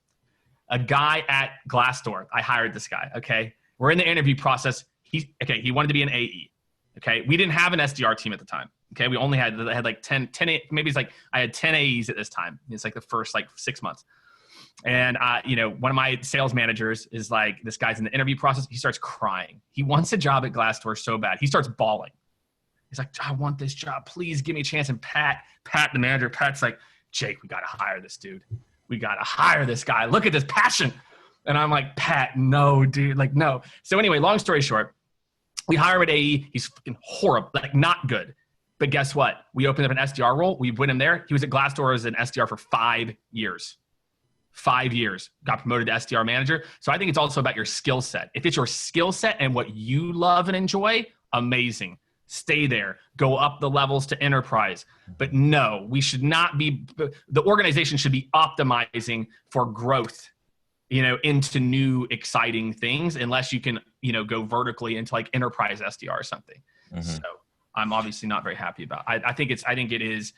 A guy at Glassdoor, I hired this guy, okay? We're in the interview process. He wanted to be an AE, okay? We didn't have an SDR team at the time, okay? We only had like 10, maybe it's like I had 10 AEs at this time. It's like the first 6 months. And, one of my sales managers is like, this guy's in the interview process. He starts crying. He wants a job at Glassdoor so bad. He starts bawling. He's like, I want this job. Please give me a chance. And Pat, the manager, Pat's like, Jake, we got to hire this dude. We got to hire this guy. Look at this passion. And I'm like, Pat, no, dude. Like, no. So anyway, long story short, we hire him at AE. He's fucking horrible, like not good. But guess what? We opened up an SDR role. We put him there. He was at Glassdoor as an SDR for 5 years. 5 years, got promoted to SDR manager. So I think it's also about your skill set. If it's your skill set and what you love and enjoy, amazing. Stay there. Go up the levels to enterprise. But no, we should not be, the organization should be optimizing for growth, into new exciting things, unless you can, go vertically into like enterprise SDR or something. So I'm obviously not very happy about it. I think it is,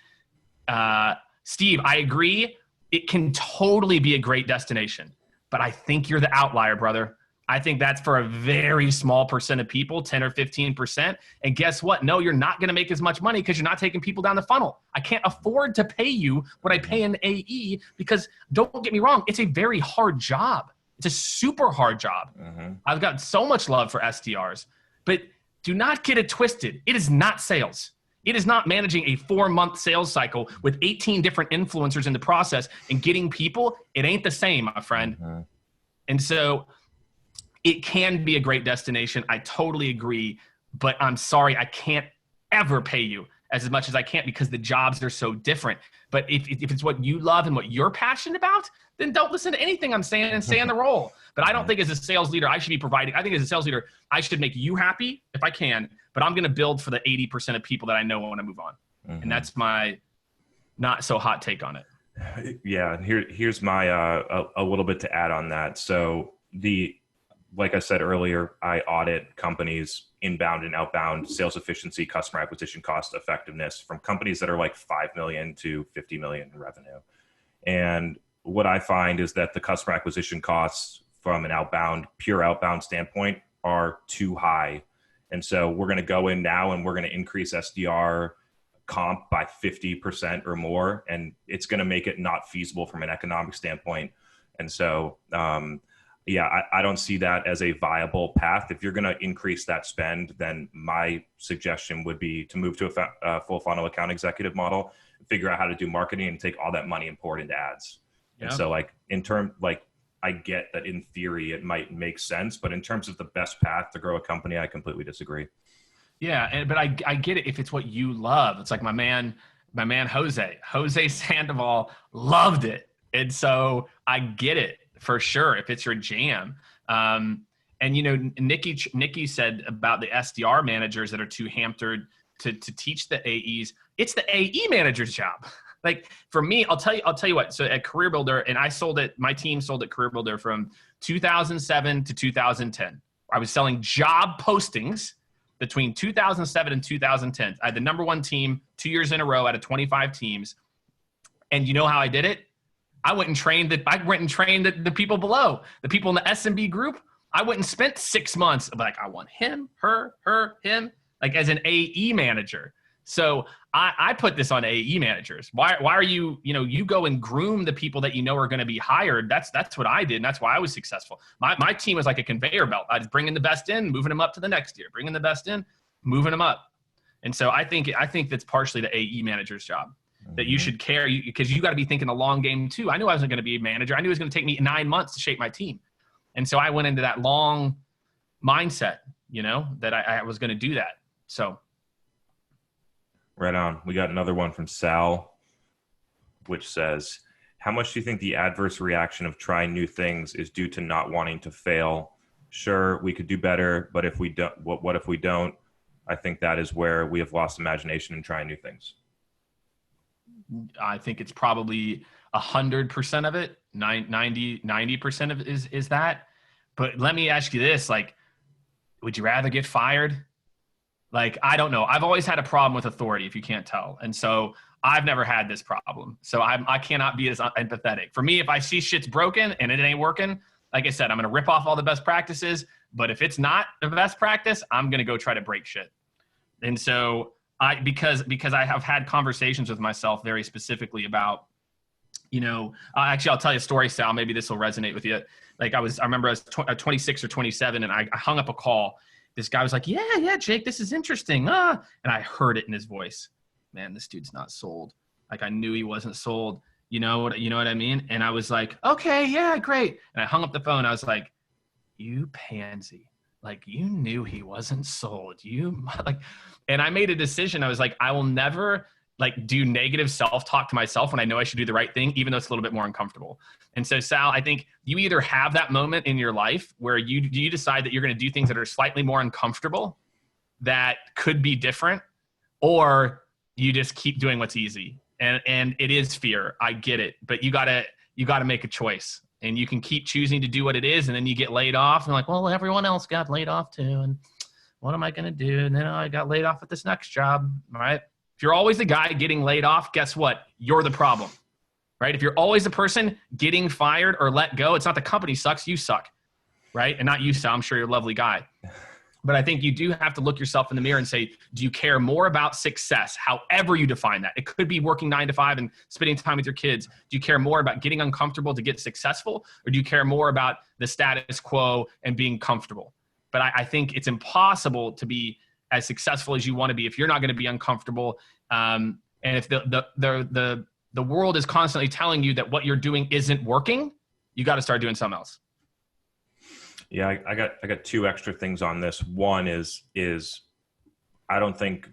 Steve, I agree. It can totally be a great destination, but I think you're the outlier, brother. I think that's for a very small percent of people, 10 or 15%. And guess what? No, you're not going to make as much money because you're not taking people down the funnel. I can't afford to pay you what I pay an AE because, don't get me wrong, it's a very hard job. It's a super hard job. I've got so much love for SDRs, but do not get it twisted. It is not sales. It is not managing a 4-month sales cycle with 18 different influencers in the process and getting people. It ain't the same, my friend. And so it can be a great destination. I totally agree, but I'm sorry, I can't ever pay you as much as I can because the jobs are so different. But if it's what you love and what you're passionate about, then don't listen to anything I'm saying and stay in the role. But I don't think as a sales leader, I should be providing. I think as a sales leader, I should make you happy if I can, but I'm going to build for the 80% of people that I know want to move on. And that's my not so hot take on it. Yeah. Here's my, a little bit to add on that. So like I said earlier, I audit companies inbound and outbound sales efficiency, customer acquisition cost effectiveness from companies that are like 5 million to 50 million in revenue. And what I find is that the customer acquisition costs from an pure outbound standpoint are too high. And so we're going to go in now and we're going to increase SDR comp by 50% or more. And it's going to make it not feasible from an economic standpoint. And so, I don't see that as a viable path. If you're going to increase that spend, then my suggestion would be to move to a full funnel account executive model, figure out how to do marketing and take all that money and pour it into ads. Yeah. And so I get that in theory, it might make sense, but in terms of the best path to grow a company, I completely disagree. Yeah. But I get it. If it's what you love, it's like my man, Jose Sandoval loved it. And so I get it for sure. If it's your jam. And Nikki said about the SDR managers that are too hampered to teach the AEs, it's the AE manager's job. Like for me, I'll tell you what. So at Career Builder, and my team sold at Career Builder from 2007 to 2010. I was selling job postings between 2007 and 2010. I had the number one team 2 years in a row out of 25 teams. And you know how I did it? I went and trained the people below, the people in the SMB group. I went and spent 6 months of like, I want him, her, him, like as an AE manager. So I put this on AE managers. Why are you go and groom the people that you know are going to be hired. That's what I did. And that's why I was successful. My team was like a conveyor belt. I was bringing the best in, moving them up to the next year, bringing the best in, moving them up. And so I think that's partially the AE manager's job that you should care because you got to be thinking the long game too. I knew I wasn't going to be a manager. I knew it was going to take me 9 months to shape my team. And so I went into that long mindset, that I was going to do that. So. Right on. We got another one from Sal, which says, how much do you think the adverse reaction of trying new things is due to not wanting to fail? Sure, we could do better, but if we don't, what if we don't? I think that is where we have lost imagination in trying new things. I think it's probably 100% of it, 90% of it is that. But let me ask you this, like, would you rather get fired? Like, I don't know. I've always had a problem with authority, if you can't tell. And so I've never had this problem. So I cannot be as empathetic. For me, if I see shit's broken and it ain't working, like I said, I'm going to rip off all the best practices. But if it's not the best practice, I'm going to go try to break shit. And so because I have had conversations with myself very specifically about, actually, I'll tell you a story, Sal. Maybe this will resonate with you. Like I remember I was 26 or 27 and I hung up a call. This guy was like, yeah, Jake, this is interesting. And I heard it in his voice. Man, this dude's not sold. Like I knew he wasn't sold. You know what I mean? And I was like, okay, yeah, great. And I hung up the phone. I was like, you pansy. Like you knew he wasn't sold. And I made a decision. I was like, I will never do negative self-talk to myself when I know I should do the right thing, even though it's a little bit more uncomfortable. And so, Sal, I think you either have that moment in your life where you decide that you're going to do things that are slightly more uncomfortable that could be different, or you just keep doing what's easy. And it is fear. I get it. But you gotta make a choice. And you can keep choosing to do what it is, and then you get laid off. And like, well, everyone else got laid off too. And what am I going to do? And then I got laid off at this next job, right? If you're always the guy getting laid off, guess what? You're the problem, right? If you're always the person getting fired or let go, it's not the company sucks, you suck, right? And not you, Sal. I'm sure you're a lovely guy. But I think you do have to look yourself in the mirror and say, do you care more about success, however you define that? It could be working 9 to 5 and spending time with your kids. Do you care more about getting uncomfortable to get successful? Or do you care more about the status quo and being comfortable? But I think it's impossible to be as successful as you want to be if you're not going to be uncomfortable. And if the world is constantly telling you that what you're doing isn't working, you got to start doing something else. Yeah, I got 2 extra things on this. One is I don't think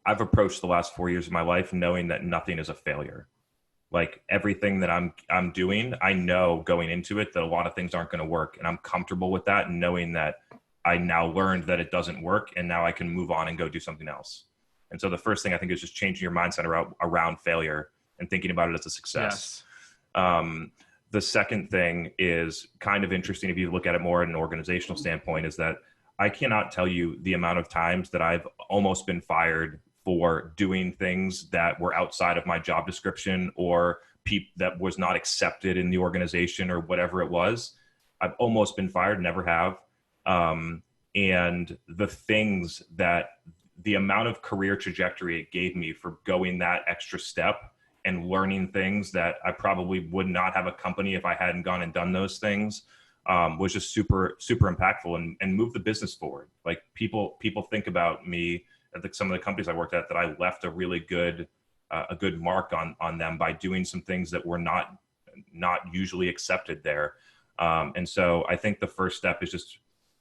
I've approached the last 4 years of my life knowing that nothing is a failure. Like everything that I'm doing, I know going into it that a lot of things aren't going to work, and I'm comfortable with that, and knowing that I now learned that it doesn't work, and now I can move on and go do something else. And so the first thing I think is just changing your mindset around failure and thinking about it as a success. Yes. The second thing is kind of interesting if you look at it more at an organizational standpoint, is that I cannot tell you the amount of times that I've almost been fired for doing things that were outside of my job description, or that was not accepted in the organization, or whatever it was. I've almost been fired, never have. And the amount of career trajectory it gave me for going that extra step and learning things that I probably would not have a company if I hadn't gone and done those things, was just super, super impactful and moved the business forward. Like people think about me at some of the companies I worked at, that I left a really good, a good mark on them by doing some things that were not usually accepted there. And so I think the first step is just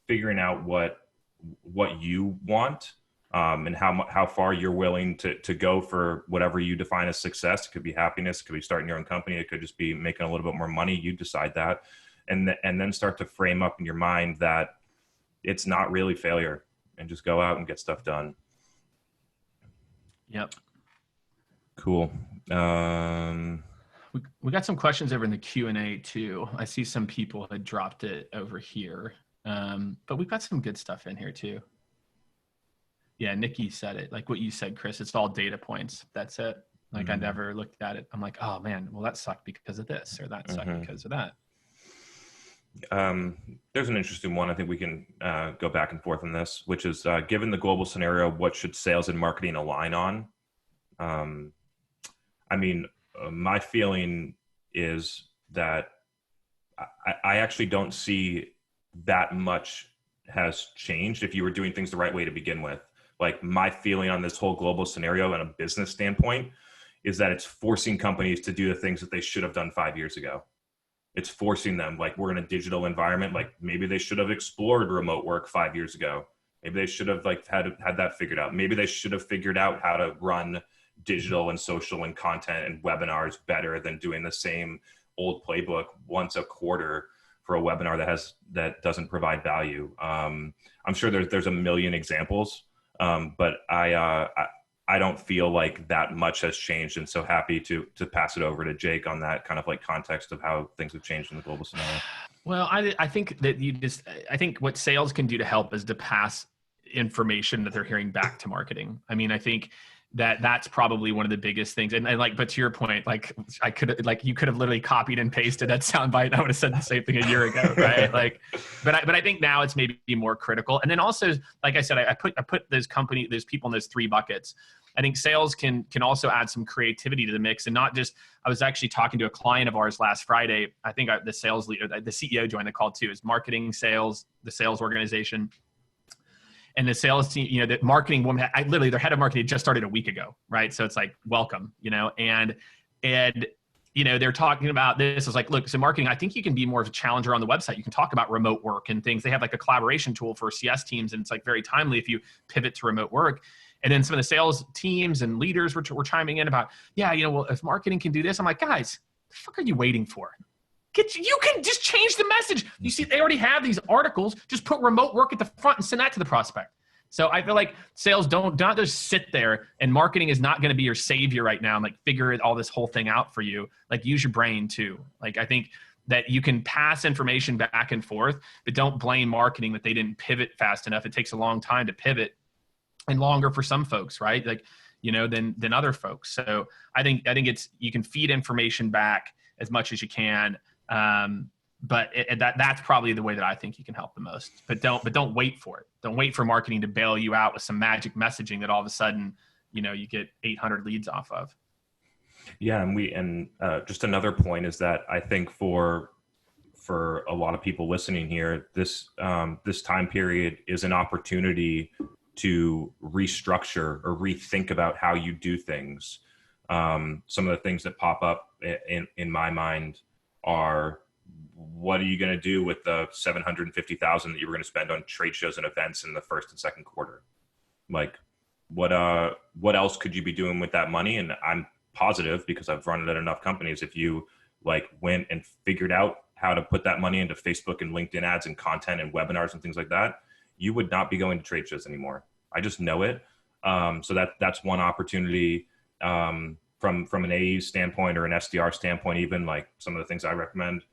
figuring out what you want, and how far you're willing to go for whatever you define as success. It could be happiness, it could be starting your own company, it could just be making a little bit more money. You decide that, and then start to frame up in your mind that it's not really failure, and just go out and get stuff done. Yep. Cool. We got some questions over in the Q&A too. I see some people had dropped it over here, but we've got some good stuff in here too. Yeah, Nikki said it, like what you said, Chris. It's all data points. That's it. Like I never looked at it. I'm like, oh man, well that sucked because of this, or that sucked because of that. There's an interesting one. I think we can go back and forth on this, which is given the global scenario, what should sales and marketing align on? I mean, my feeling is that I actually don't see that much has changed if you were doing things the right way to begin with. Like my feeling on this whole global scenario and a business standpoint is that it's forcing companies to do the things that they should have done 5 years ago. It's forcing them, like we're in a digital environment, like maybe they should have explored remote work 5 years ago. Maybe they should have like had that figured out. Maybe they should have figured out how to run digital and social and content and webinars better than doing the same old playbook once a quarter for a webinar that doesn't provide value. I'm sure there's a million examples, but I don't feel like that much has changed, and so happy to pass it over to Jake on that kind of like context of how things have changed in the global scenario. Well, I think that I think what sales can do to help is to pass information that they're hearing back to marketing. I mean, I think that's probably one of the biggest things. And like, but to your point, like you could have literally copied and pasted that soundbite, and I would have said the same thing a year ago. Right. Like, but I think now it's maybe more critical. And then also, like I said, I put those people in those three buckets. I think sales can also add some creativity to the mix, and not just, I was actually talking to a client of ours last Friday. I think the sales leader, the CEO joined the call too, is marketing, sales, the sales organization. And the sales team, the marketing woman, literally their head of marketing just started a week ago, right? So it's like, welcome, and they're talking about this. It's like, look, so marketing, I think you can be more of a challenger on the website. You can talk about remote work and things. They have like a collaboration tool for CS teams, and it's like very timely if you pivot to remote work. And then some of the sales teams and leaders were chiming in about, well, if marketing can do this, I'm like, guys, the fuck are you waiting for? You can just change the message. You see, they already have these articles. Just put remote work at the front and send that to the prospect. So I feel like sales don't just sit there, and marketing is not going to be your savior right now and like figure all this whole thing out for you. Like use your brain too. Like I think that you can pass information back and forth, but don't blame marketing that they didn't pivot fast enough. It takes a long time to pivot, and longer for some folks, right? Like, than other folks. So I think you can feed information back as much as you can. But that's probably the way that I think you can help the most. But don't wait for it. Don't wait for marketing to bail you out with some magic messaging that all of a sudden, you get 800 leads off of. Yeah, and just another point is that I think for a lot of people listening here, this time period is an opportunity to restructure or rethink about how you do things. Some of the things that pop up in my mind are, what are you going to do with the $750,000 that you were going to spend on trade shows and events in the first and second quarter? Like, what else could you be doing with that money? And I'm positive, because I've run it at enough companies, if you like went and figured out how to put that money into Facebook and LinkedIn ads and content and webinars and things like that, you would not be going to trade shows anymore. I just know it. So that's one opportunity. From an AE standpoint or an SDR standpoint, even like some of the things I recommend,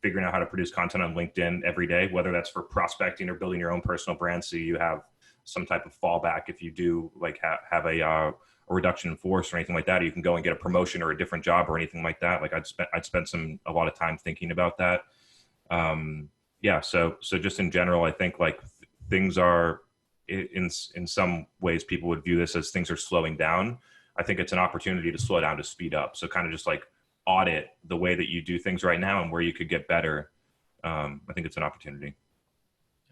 figuring out how to produce content on LinkedIn every day, whether that's for prospecting or building your own personal brand, so you have some type of fallback if you do like have a reduction in force or anything like that. You can go and get a promotion or a different job or anything like that. Like I'd spent a lot of time thinking about that. Yeah. So just in general, I think like things are in some ways people would view this as things are slowing down. I think it's an opportunity to slow down, to speed up. So kind of just like audit the way that you do things right now and where you could get better. I think it's an opportunity.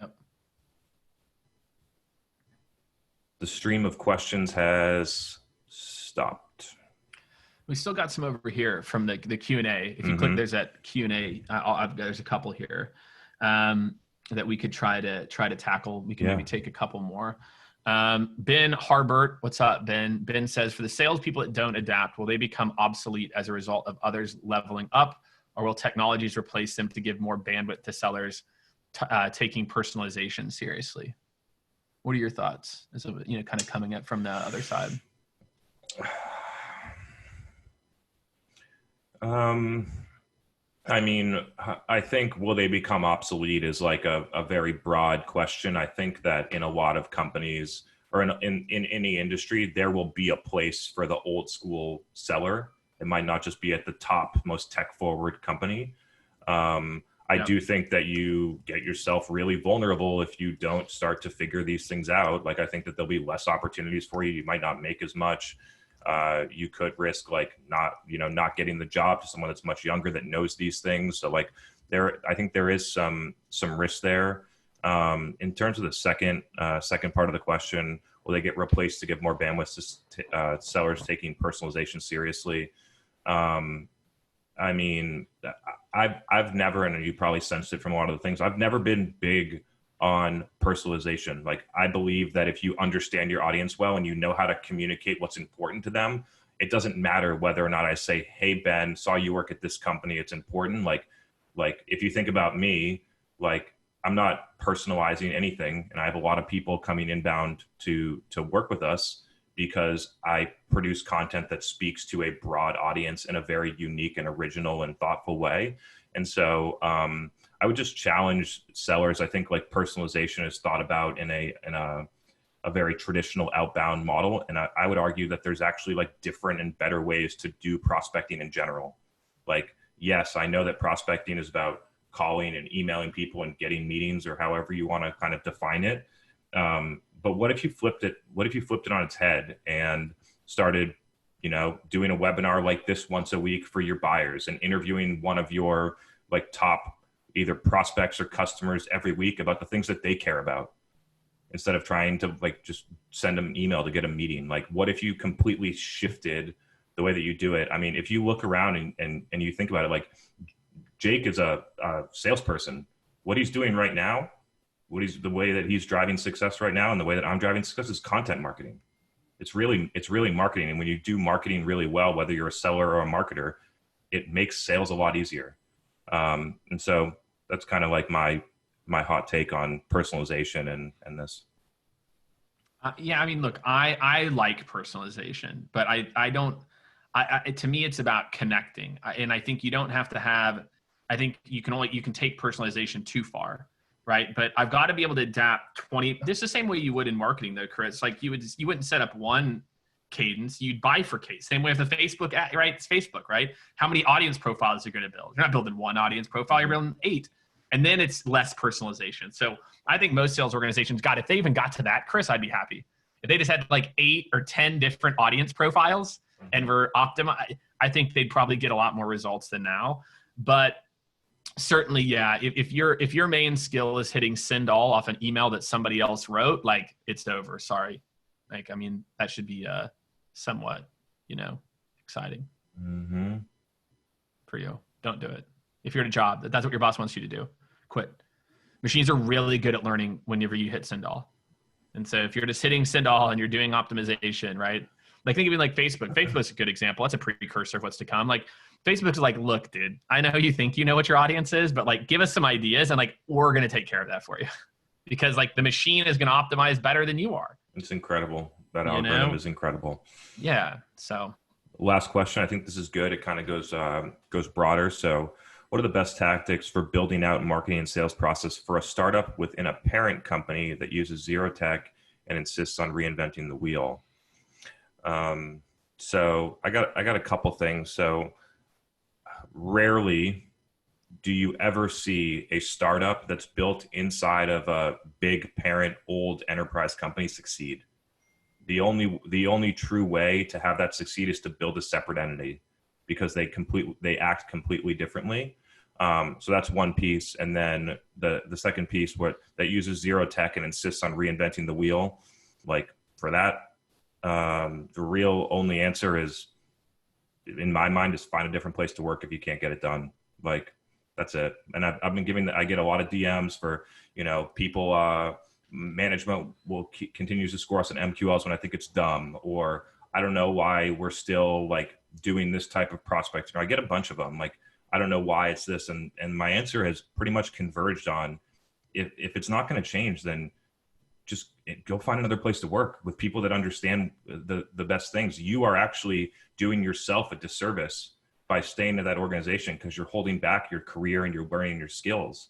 Yep. The stream of questions has stopped. We still got some over here from the Q&A. If you click, there's that Q&A. There's a couple here that we could try to tackle. We can maybe take a couple more. Ben Harbert, what's up, Ben? Ben says, for the salespeople that don't adapt, will they become obsolete as a result of others leveling up, or will technologies replace them to give more bandwidth to sellers taking personalization seriously? What are your thoughts? As kind of coming up from the other side. I mean, I think will they become obsolete is like a very broad question. I think that in a lot of companies or in any industry, there will be a place for the old school seller. It might not just be at the top, most tech forward company. I do think that you get yourself really vulnerable if you don't start to figure these things out. Like, I think that there'll be less opportunities for you. You might not make as much. You could risk like not getting the job to someone that's much younger that knows these things. So like I think there is some risk there. In terms of the second part of the question, will they get replaced to give more bandwidth to sellers taking personalization seriously? I mean, I've never, and you probably sensed it from a lot of the things, I've never been big on personalization. Like, I believe that if you understand your audience well and you know how to communicate what's important to them, it doesn't matter whether or not I say, hey, Ben, saw you work at this company, it's important. Like if you think about me, like, I'm not personalizing anything. And I have a lot of people coming inbound to work with us because I produce content that speaks to a broad audience in a very unique and original and thoughtful way. And so, I would just challenge sellers. I think like personalization is thought about in a very traditional outbound model. And I would argue that there's actually like different and better ways to do prospecting in general. Like, yes, I know that prospecting is about calling and emailing people and getting meetings, or however you want to kind of define it. But what if you flipped it? What if you flipped it on its head and started, doing a webinar like this once a week for your buyers and interviewing one of your like top either prospects or customers every week about the things that they care about, instead of trying to like just send them an email to get a meeting? Like, what if you completely shifted the way that you do it? I mean, if you look around and you think about it, like, Jake is a salesperson. What he's doing right now, the way that he's driving success right now and the way that I'm driving success is content marketing. It's really marketing. And when you do marketing really well, whether you're a seller or a marketer, it makes sales a lot easier. And so that's kind of like my hot take on personalization and this. Yeah, I mean, look, I like personalization, but I don't. To me, it's about connecting, and I think you don't have to have. I think you can take personalization too far, right? But I've got to be able to adapt 20. This is the same way you would in marketing, though, Chris. Like, you wouldn't set up one cadence, you'd bifurcate. Same way with the Facebook ad, right? It's Facebook, right? How many audience profiles are you going to build? You're not building one audience profile, you're building 8. And then it's less personalization. So I think most sales organizations, God, if they even got to that, Chris, I'd be happy. If they just had like 8 or 10 different audience profiles and were optimized, I think they'd probably get a lot more results than now. But certainly, yeah, if your main skill is hitting send all off an email that somebody else wrote, like, it's over. Sorry. Like, I mean, that should be somewhat, exciting for you. Don't do it. If you're at a job, that's what your boss wants you to do, quit. Machines are really good at learning whenever you hit send all. And so if you're just hitting send all and you're doing optimization, right? Like think of it like Facebook. Facebook's a good example. That's a precursor of what's to come. Like Facebook's like, look, dude, I know you think you know what your audience is, but like give us some ideas and like we're going to take care of that for you. Because like the machine is going to optimize better than you are. It's incredible. That algorithm is incredible. Yeah. So last question. I think this is good. It kind of goes broader. So what are the best tactics for building out marketing and sales process for a startup within a parent company that uses zero tech and insists on reinventing the wheel? So I got a couple things. So rarely do you ever see a startup that's built inside of a big parent old enterprise company succeed. The only true way to have that succeed is to build a separate entity, because they act completely differently. So that's one piece. And then the second piece, that uses zero tech and insists on reinventing the wheel. Like for that, the real only answer is, in my mind, is find a different place to work if you can't get it done. Like that's it. And I've been I get a lot of DMs for, people, management continues to score us in MQLs when I think it's dumb, or I don't know why we're still like doing this type of prospecting. I get a bunch of them. Like, I don't know why it's this. And my answer has pretty much converged on, if it's not going to change, then just go find another place to work with people that understand the best things. You are actually doing yourself a disservice by staying in that organization, because you're holding back your career and you're learning your skills.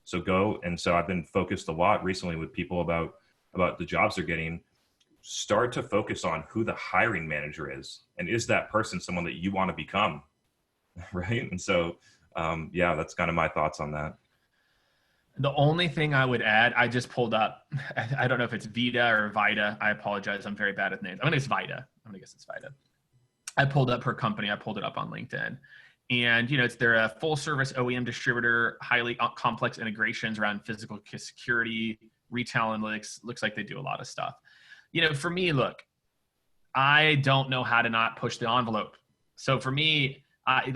So go. And so I've been focused a lot recently with people about the jobs they're getting. Start to focus on who the hiring manager is, and is that person someone that you want to become? Right. And so, yeah, that's kind of my thoughts on that. The only thing I would add, I just pulled up, I don't know if it's Vita or Vita. I apologize. I'm very bad at names. I'm going to guess Vita. I'm going to guess it's Vita. I pulled up her company. I pulled it up on LinkedIn. And, they're a full service OEM distributor, highly complex integrations around physical security, retail analytics. Looks like they do a lot of stuff. For me, look, I don't know how to not push the envelope. So for me, I'm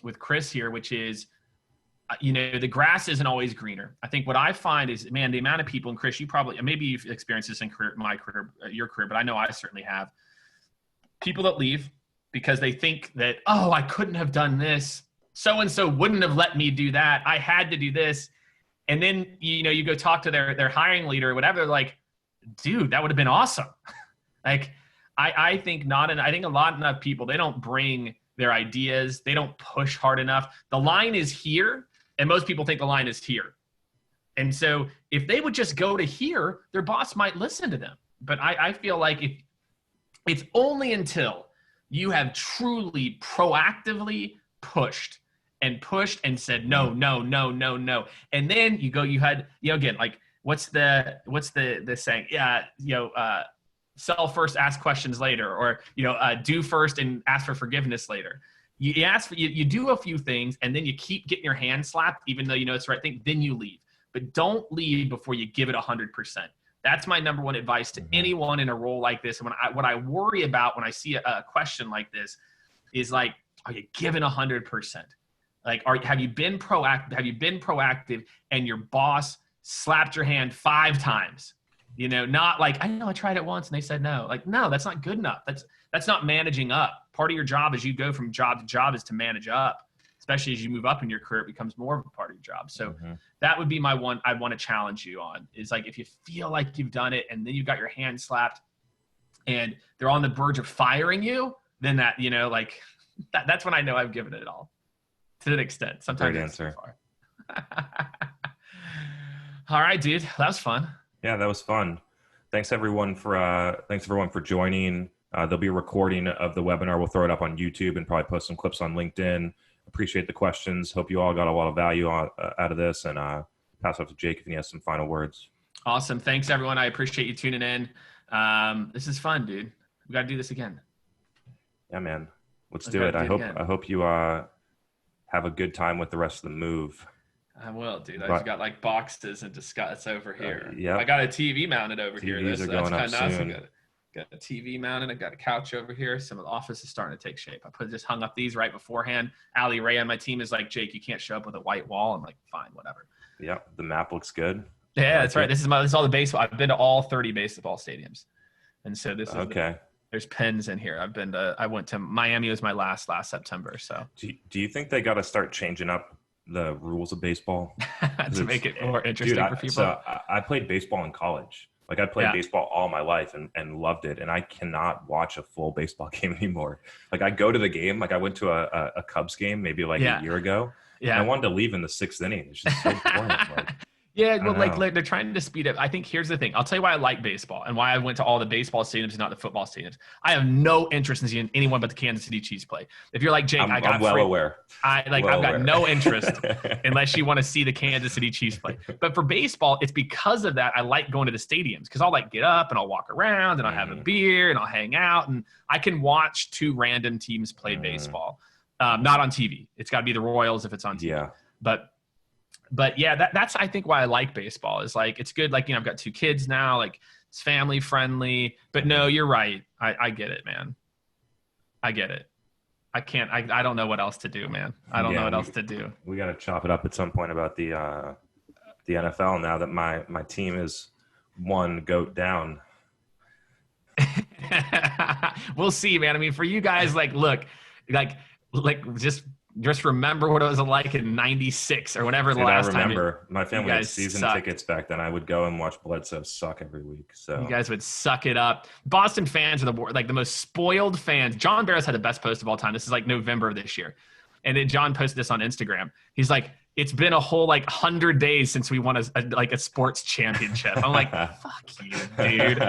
with Chris here, which is, the grass isn't always greener. I think what I find is, man, the amount of people, and Chris, maybe you've experienced this in my career, your career, but I know I certainly have. People that leave because they think that, oh, I couldn't have done this. So-and-so wouldn't have let me do that. I had to do this. And then, you go talk to their hiring leader or whatever. They're like, dude, that would have been awesome. Like, I think I think a lot enough people, they don't bring their ideas. They don't push hard enough. The line is here. And most people think the line is here. And so if they would just go to here, their boss might listen to them. But I feel like it's only until you have truly proactively pushed and said, no. And then you had, again, like, what's the saying? Yeah. Sell first, ask questions later, or, do first and ask for forgiveness later. You do a few things, and then you keep getting your hand slapped, even though it's the right thing, then you leave. But don't leave before you give it 100%. That's my number one advice to anyone in a role like this. And what I worry about when I see a question like this is like, are you giving 100%? Like, have you been proactive? Have you been proactive and your boss slapped your hand 5 times? Not like, I know I tried it once and they said no. Like, no, that's not good enough. That's not managing up. Part of your job as you go from job to job is to manage up. Especially as you move up in your career, it becomes more of a part of your job. So that would be my one I want to challenge you on, is like, if you feel like you've done it and then you've got your hand slapped and they're on the verge of firing you, then that, that's when I know I've given it all to an extent. Sometimes great answer. Too far. All right, dude. That was fun. Yeah, that was fun. Thanks everyone for joining. There'll be a recording of the webinar. We'll throw it up on YouTube and probably post some clips on LinkedIn. Appreciate the questions. Hope you all got a lot of value out of this, and pass off to Jake if he has some final words. Awesome. Thanks everyone. I appreciate you tuning in. This is fun, dude. We got to do this again. Yeah, man. Let's do it. I hope you have a good time with the rest of the move. I will, dude. I've got like boxes and discuss over here. Yeah. I got a TV mounted over here. TVs are going up soon. Got a TV mounted. I got a couch over here. Some of the office is starting to take shape. Just hung up these right beforehand. Ali Ray on my team is like, Jake, you can't show up with a white wall. I'm like, fine, whatever. Yeah, the map looks good. Yeah, that's right. This is all the baseball. I've been to all 30 baseball stadiums, and so this is okay. There's pens in here. I went to Miami was my last September. So do you think they got to start changing up the rules of baseball to make it more interesting for people? So I played baseball in college. Like I played baseball all my life and loved it. And I cannot watch a full baseball game anymore. Like I go to the game, like I went to a Cubs game maybe a year ago. Yeah. And I wanted to leave in the 6th inning. It's just so boring. Yeah, well, like they're trying to speed up. I think here's the thing. I'll tell you why I like baseball and why I went to all the baseball stadiums and not the football stadiums. I have no interest in seeing anyone but the Kansas City Chiefs play. If you're like Jake, I'm well aware. I've got no interest unless you want to see the Kansas City Chiefs play. But for baseball, it's because of that I like going to the stadiums because I'll like get up and I'll walk around and I'll have a beer and I'll hang out and I can watch 2 random teams play baseball. Not on TV. It's got to be the Royals if it's on TV. Yeah. But yeah, that's I think why I like baseball is like it's good. Like, I've got 2 kids now, like it's family friendly. But no, you're right. I get it, man. I get it. I don't know what else to do, man. I don't know what else to do. We got to chop it up at some point about the NFL now that my team is 1 goat down. We'll see, man. I mean, for you guys, look, just remember what it was like in '96 or whenever the last time. I remember my family had season tickets back then. I would go and watch Bledsoe suck every week. So you guys would suck it up. Boston fans are the most spoiled fans. John Barris had the best post of all time. This is like November of this year. And then John posted this on Instagram. He's like, it's been a whole 100 days since we won a sports championship. I'm like, fuck you, dude.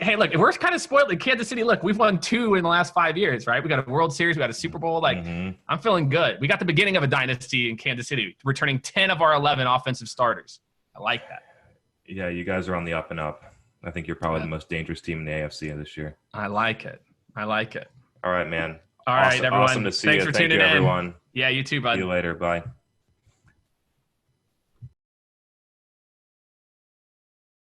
Hey, look, we're kind of spoiled in Kansas City. Look, we've won 2 in the last 5 years, right? We got a World Series, we got a Super Bowl. I'm feeling good. We got the beginning of a dynasty in Kansas City, returning 10 of our 11 offensive starters. I like that. Yeah, you guys are on the up and up. I think you're probably the most dangerous team in the AFC this year. I like it. All right, man. All right, everyone. Awesome to see you. Thanks for tuning in. Everyone. Yeah, you too, bud. See you later. Bye.